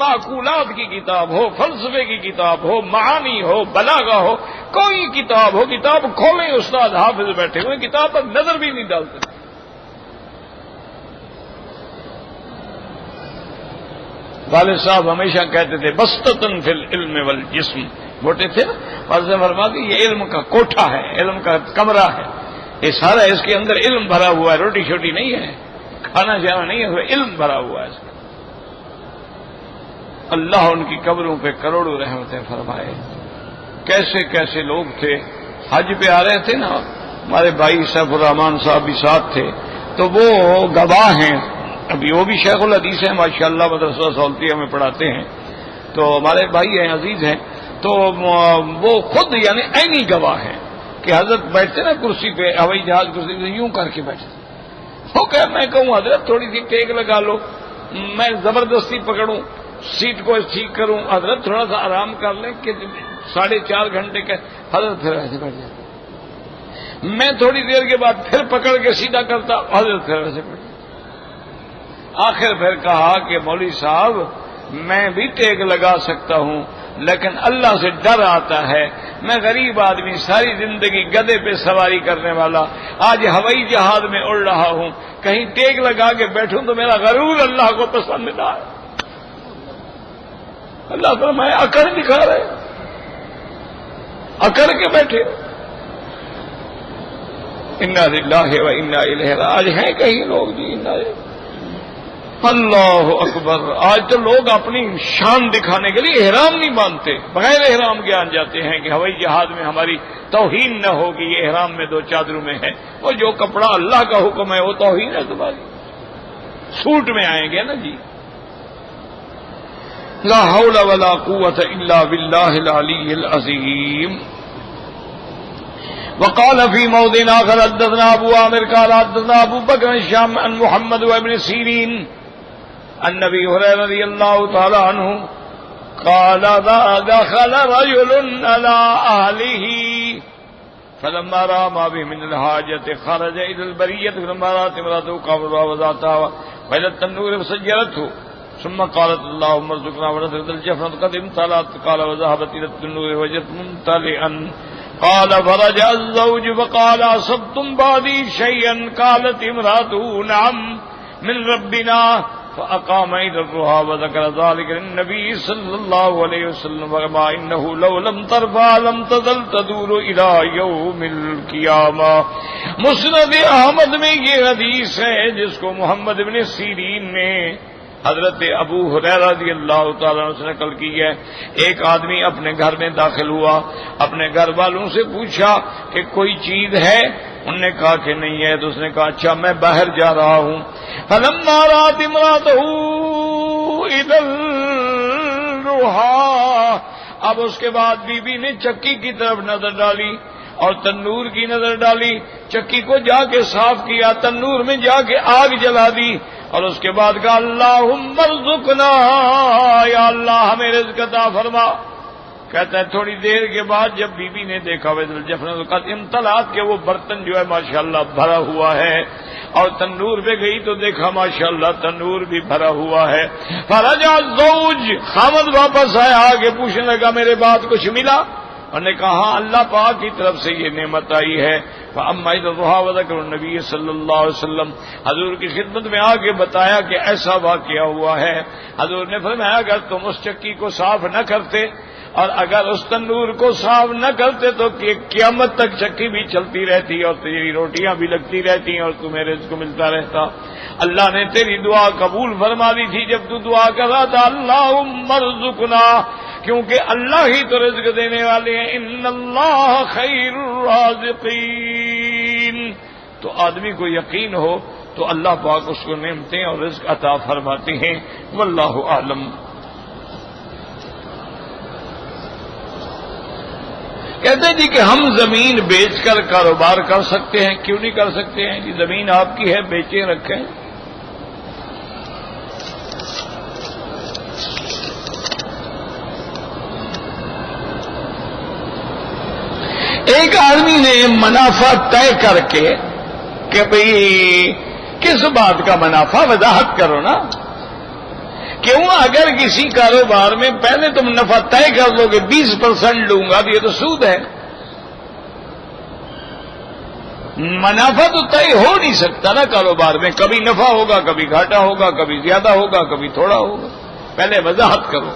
معقولات کی کتاب ہو، فلسفے کی کتاب ہو، معانی ہو، بلاغہ ہو، کوئی کتاب ہو، کتاب کھولیں استاد حافظ بیٹھے ہوئے، کتاب پر نظر بھی نہیں ڈالتے. والد صاحب ہمیشہ کہتے تھے بستتن فی العلم والجسم، موٹے تھے نا، واضح فرما کہ یہ علم کا کوٹھا ہے، علم کا کمرہ ہے، یہ سارا اس کے اندر علم بھرا ہوا ہے، روٹی شوٹی نہیں ہے، کھانا شانا نہیں ہے، علم بھرا ہوا ہے اس کا. اللہ ان کی قبروں پہ کروڑوں رحمتیں فرمائے. کیسے کیسے لوگ تھے. حج پہ آ رہے تھے نا ہمارے بھائی سیف الرحمان صاحب بھی ساتھ تھے، تو وہ گواہ ہیں، ابھی وہ بھی شیخ الحدیث ہیں ماشاءاللہ، مدرسہ سولتیہ میں پڑھاتے ہیں، تو ہمارے بھائی ہیں، عزیز ہیں. تو وہ خود یعنی عینی گواہ ہیں کہ حضرت بیٹھتے نا کرسی پہ، ہوائی جہاز کرسی پہ یوں کر کے بیٹھتے. وہ کہ میں کہوں حضرت تھوڑی سی ٹیک لگا لو، میں زبردستی پکڑوں سیٹ کو ٹھیک کروں، حضرت تھوڑا سا آرام کر لیں کہ 4.5 گھنٹے کے. حضرت پھر ایسے بیٹھ جاتے. میں تھوڑی دیر کے بعد پھر پکڑ کے سیدھا کرتا، حضرت پھر ایسے بیٹھ جاتے. آخر پھر کہا کہ مولوی صاحب میں بھی ٹیک لگا سکتا ہوں، لیکن اللہ سے ڈر آتا ہے. میں غریب آدمی، ساری زندگی گدھے پہ سواری کرنے والا، آج ہوائی جہاز میں اڑ رہا ہوں، کہیں ٹیک لگا کے بیٹھوں تو میرا غرور اللہ کو پسند نہ ہے. اللہ فرمائے اکڑ دکھا رہے، اکڑ کے بیٹھے. انا للہ و انا الیہ راجعون. آج ہیں کہیں لوگ جی اللہ اکبر. آج تو لوگ اپنی شان دکھانے کے لیے احرام نہیں باندھتے، بغیر احرام کے آن جاتے ہیں کہ ہوائی جہاز میں ہماری توہین نہ ہوگی، یہ احرام میں 2 چادروں میں ہے. وہ جو کپڑا اللہ کا حکم ہے وہ توہین ہے تمہاری. سوٹ میں آئیں گے نا جی. لا حول ولا قوت الا باللہ العلی العظیم. وقال في موضع آخر حدثنا ابو عامر قال حدثنا ابو بکر الشام عن محمد وابن سیرین عن ابی ہریرہ رضی اللہ تعالی عنہ قال دخل رجل على اهله فلما رأى ما به من الحاجة خرج الى البرية فلما رأت امرأته قبضها وضعتها وإلى التنور فسجرته ثم قالت اللهم ارزقنا ونفذ الجفنة قد امتلأت قال وذهبت الى التنور وجدت ممتلئا قال فرجع الزوج فقال أصبتم بعدي شيئا قالت امرأته نعم من ربنا فأقام إلى الرها وذكر ذلك للنبي صلى الله عليه وسلم وما إنه لو لم ترفع لم تزل تدور إلى يوم القيامة. مسند احمد میں یہ حدیث ہے جس کو محمد بن سیرین نے حضرت ابو ہریرہ رضی اللہ تعالیٰ عنہ سے نقل کی ہے. ایک آدمی اپنے گھر میں داخل ہوا، اپنے گھر والوں سے پوچھا کہ کوئی چیز ہے، انہوں نے کہا کہ نہیں ہے. تو اس نے کہا اچھا میں باہر جا رہا ہوں. فلما رأت امرأته إلى الرحى، اب اس کے بعد بی بی نے چکی کی طرف نظر ڈالی اور تنور کی نظر ڈالی، چکی کو جا کے صاف کیا، تنور میں جا کے آگ جلا دی اور اس کے بعد کہا اللہم ارزقنا، یا اللہ ہمیں رزق عطا فرما. کہتا ہے تھوڑی دیر کے بعد جب بی بی نے دیکھا ویسے جفن قد امتلأت کہ وہ برتن جو ہے ماشاءاللہ بھرا ہوا ہے، اور تنور پہ گئی تو دیکھا ماشاءاللہ تنور بھی بھرا ہوا ہے. فرجع الزوج، خامد واپس آیا، آگے پوچھنے لگا میرے بعد کچھ ملا؟ انہوں نے کہا ہاں اللہ پاک کی طرف سے یہ نعمت آئی ہے. فاما اذا الضحى وذكر النبي صلی اللہ علیہ وسلم، حضور کی خدمت میں آ کے بتایا کہ ایسا واقعہ ہوا ہے. حضور نے فرمایا اگر تم اس چکی کو صاف نہ کرتے اور اگر اس تندور کو صاف نہ کرتے تو قیامت تک چکی بھی چلتی رہتی اور تیری روٹیاں بھی لگتی رہتی اور تمہیں رزق ملتا رہتا۔ اللہ نے تیری دعا قبول فرما دی تھی جب تو دعا کر رہا تھا اللہم ارزقنا، کیونکہ اللہ ہی تو رزق دینے والے ہیں، ان اللہ خیر الرازقین۔ تو آدمی کو یقین ہو تو اللہ پاک اس کو نعمتیں اور رزق عطا فرماتے ہیں، واللہ اعلم۔ کہتے ہیں جی کہ ہم زمین بیچ کر کاروبار کر سکتے ہیں، کیوں نہیں کر سکتے ہیں جی؟ زمین آپ کی ہے، بیچے رکھیں۔ ایک آدمی نے منافع طے کر کے کہ بھئی کس بات کا منافع، وضاحت کرو نا۔ کیوں اگر کسی کاروبار میں پہلے تم نفع طے کر لو کہ 20% لوں گا تو یہ تو سود ہے۔ منافع تو طے ہو نہیں سکتا نا کاروبار میں، کبھی نفع ہوگا، کبھی گھاٹا ہوگا، کبھی زیادہ ہوگا، کبھی تھوڑا ہوگا۔ پہلے وضاحت کرو۔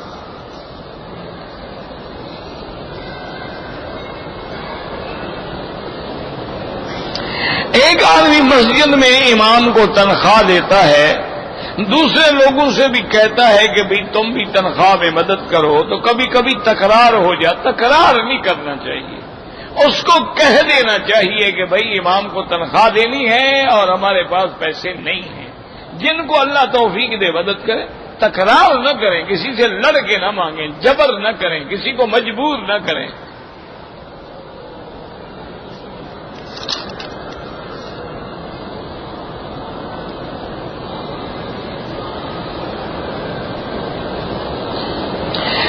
ایک آدمی مسجد میں امام کو تنخواہ دیتا ہے، دوسرے لوگوں سے بھی کہتا ہے کہ بھئی تم بھی تنخواہ میں مدد کرو، تو کبھی کبھی تکرار ہو جاتا۔ تکرار نہیں کرنا چاہیے، اس کو کہہ دینا چاہیے کہ بھئی امام کو تنخواہ دینی ہے اور ہمارے پاس پیسے نہیں ہیں۔ جن کو اللہ توفیق دے مدد کرے، تکرار نہ کریں، کسی سے لڑ کے نہ مانگیں، جبر نہ کریں، کسی کو مجبور نہ کریں۔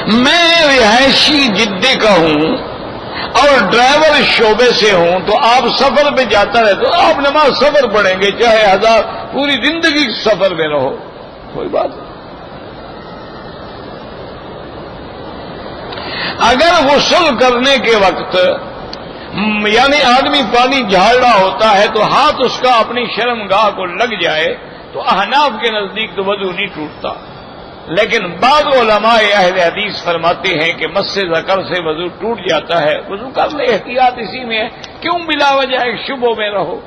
میں رہائشی جدے کا ہوں اور ڈرائیور شعبے سے ہوں، تو آپ سفر پہ جاتا رہے تو آپ نماز سفر پڑھیں گے، چاہے 1000 پوری زندگی سفر میں رہو، کوئی بات نہیں۔ اگر غسل کرنے کے وقت یعنی آدمی پانی جھاڑ رہا ہوتا ہے تو ہاتھ اس کا اپنی شرمگاہ کو لگ جائے تو احناف کے نزدیک تو وضو نہیں ٹوٹتا، لیکن بعض علماء اہل حدیث فرماتے ہیں کہ مس ذکر سے وضو ٹوٹ جاتا ہے۔ وضو کر لے، احتیاط اسی میں ہے، کیوں بلا وجہ ایک شبوں میں رہو؟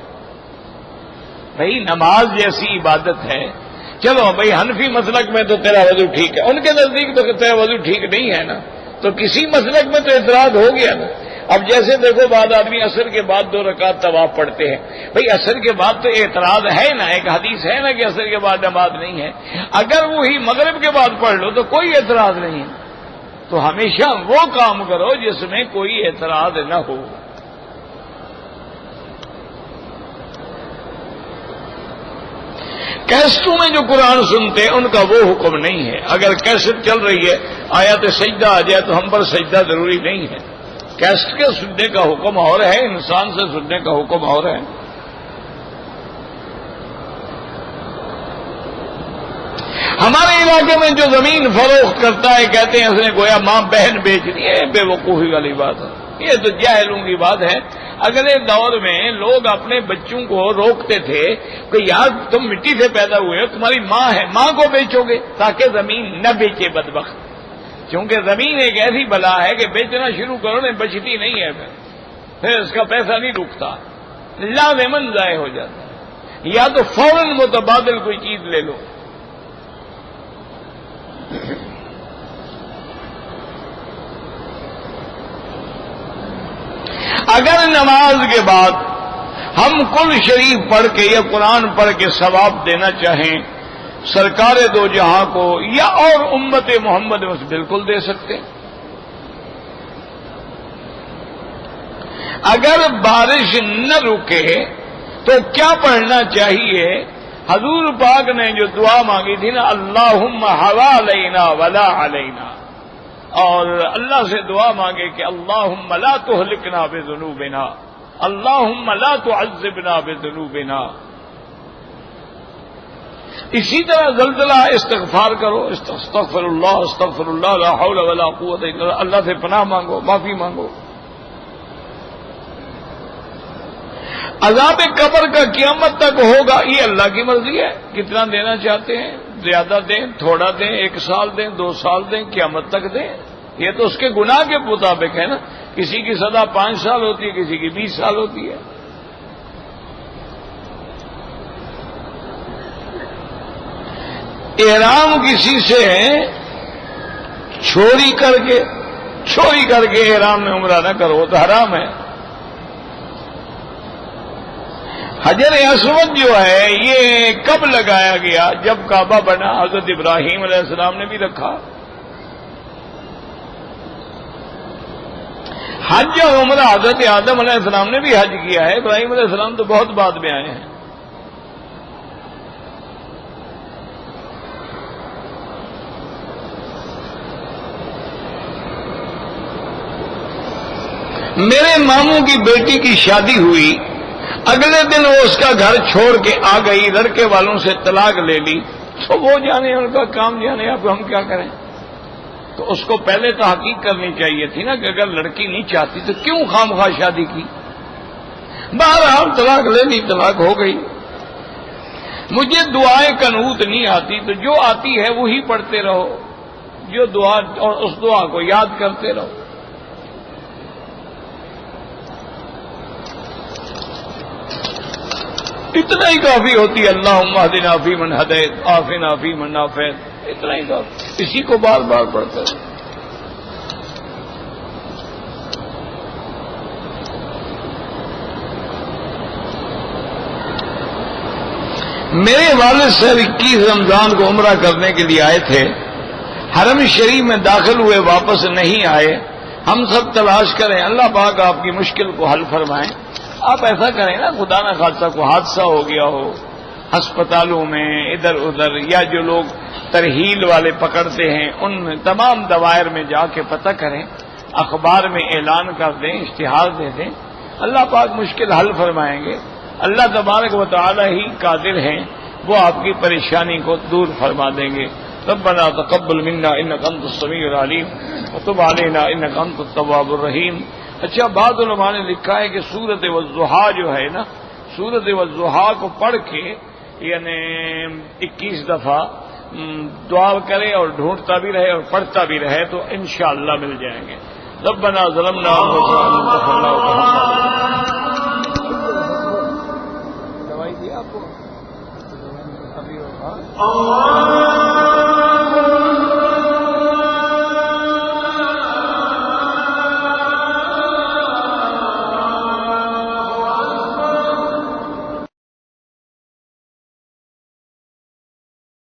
بھئی نماز جیسی عبادت ہے، چلو بھئی حنفی مسلک میں تو تیرا وضو ٹھیک ہے، ان کے نزدیک تو تیرا وضو ٹھیک نہیں ہے نا، تو کسی مسلک میں تو اعتراض ہو گیا نا۔ اب جیسے دیکھو بعد آدمی عصر کے بعد 2 رکعت طواف پڑھتے ہیں، بھئی عصر کے بعد تو اعتراض ہے نا، ایک حدیث ہے نا کہ عصر کے بعد نماز نہیں ہے۔ اگر وہی مغرب کے بعد پڑھ لو تو کوئی اعتراض نہیں ہے۔ تو ہمیشہ وہ کام کرو جس میں کوئی اعتراض نہ ہو۔ کیسٹوں میں جو قرآن سنتے ہیں ان کا وہ حکم نہیں ہے۔ اگر کیسٹ چل رہی ہے، آیات سجدہ آ جائے تو ہم پر سجدہ ضروری نہیں ہے۔ کیسٹ کے سننے کا حکم اور ہے، انسان سے سننے کا حکم اور ہے۔ ہمارے علاقے میں جو زمین فروخت کرتا ہے کہتے ہیں اس نے گویا ماں بہن بیچ دی ہے، بے وقوفی والی بات ہے، یہ تو جاہلوں کی بات ہے۔ اگلے دور میں لوگ اپنے بچوں کو روکتے تھے کہ یار تم مٹی سے پیدا ہوئے ہو، تمہاری ماں ہے، ماں کو بیچو گے تاکہ زمین نہ بیچے بدبخت، کیونکہ زمین ایک ایسی بلا ہے کہ بیچنا شروع کرو نہیں بچتی نہیں ہے، پھر اس کا پیسہ نہیں رکتا، لازماً ضائع ہو جاتا ہے۔ یا تو فوراً متبادل کوئی چیز لے لو۔ اگر نماز کے بعد ہم کل شریف پڑھ کے یا قرآن پڑھ کے ثواب دینا چاہیں سرکار دو جہاں کو یا اور امت محمد میں بالکل دے سکتے ہیں۔ اگر بارش نہ رکے تو کیا پڑھنا چاہیے؟ حضور پاک نے جو دعا مانگی تھی نا، اللہم حوالینا ولا علینا، اور اللہ سے دعا مانگے کہ اللہم لا تہلکنا بذنوبنا، اللہم لا تعذبنا بذنوبنا۔ اسی طرح زلزلہ استغفار کرو، استغفر اللہ لا حول ولا قوت الا باللہ، اللہ سے پناہ مانگو، معافی مانگو۔ عذاب قبر کا قیامت تک ہوگا، یہ اللہ کی مرضی ہے، کتنا دینا چاہتے ہیں، زیادہ دیں، تھوڑا دیں، 1 سال دیں، 2 سال دیں، قیامت تک دیں، یہ تو اس کے گناہ کے مطابق ہے نا، کسی کی سزا 5 سال ہوتی ہے، کسی کی 20 سال ہوتی ہے۔ احرام کسی سے چوری کر کے احرام میں عمرہ نہ کرو، تو حرام ہے۔ حجر اسود جو ہے یہ کب لگایا گیا؟ جب کعبہ بنا، حضرت ابراہیم علیہ السلام نے بھی رکھا۔ حج اور عمرہ حضرت آدم علیہ السلام نے بھی حج کیا ہے، ابراہیم علیہ السلام تو بہت بعد میں آئے ہیں۔ میرے ماموں کی بیٹی کی شادی ہوئی، اگلے دن وہ اس کا گھر چھوڑ کے آ گئی، لڑکے والوں سے طلاق لے لی، تو وہ جانے ان کا کام جانے، اب ہم کیا کریں؟ تو اس کو پہلے تحقیق کرنی چاہیے تھی نا کہ اگر لڑکی نہیں چاہتی تو کیوں خواہ شادی کی؟ بہرحال طلاق لے لی، طلاق ہو گئی۔ مجھے دعائیں قنوت نہیں آتی، تو جو آتی ہے وہی پڑھتے رہو، جو دعا اور اس دعا کو یاد کرتے رہو۔ اتنا ہی کافی ہوتی ہے، اللہم اہدنا فیمن ہدیت عافنا فیمن عافیت، اتنا ہی کافی، اسی کو بار بار پڑھتے رہو۔ میرے والد صاحب 21 رمضان کو عمرہ کرنے کے لیے آئے تھے، حرم شریف میں داخل ہوئے، واپس نہیں آئے۔ ہم سب تلاش کریں، اللہ پاک آپ کی مشکل کو حل فرمائیں۔ آپ ایسا کریں نا، خدا نہ خاصہ کو حادثہ ہو گیا ہو ہسپتالوں میں ادھر ادھر، یا جو لوگ ترحیل والے پکڑتے ہیں ان تمام دوائر میں جا کے پتہ کریں، اخبار میں اعلان کر دیں، اشتہار دے دیں، اللہ پاک مشکل حل فرمائیں گے۔ اللہ تبارک و تعالی ہی قادر ہیں، وہ آپ کی پریشانی کو دور فرما دیں گے۔ ربنا تقبل منا انک انت السمیع العلیم وتب علینا انک انت التواب الرحیم۔ اچھا، بعض علماء نے لکھا ہے کہ سورۃ والضحیٰ جو ہے نا، سورۃ والضحیٰ کو پڑھ کے یعنی 21 دفعہ دعا کرے اور ڈھونڈتا بھی رہے اور پڑھتا بھی رہے تو انشاءاللہ مل جائیں گے۔ ربنا ظلمنا انفسنا دوائی دی آپ کو ابھی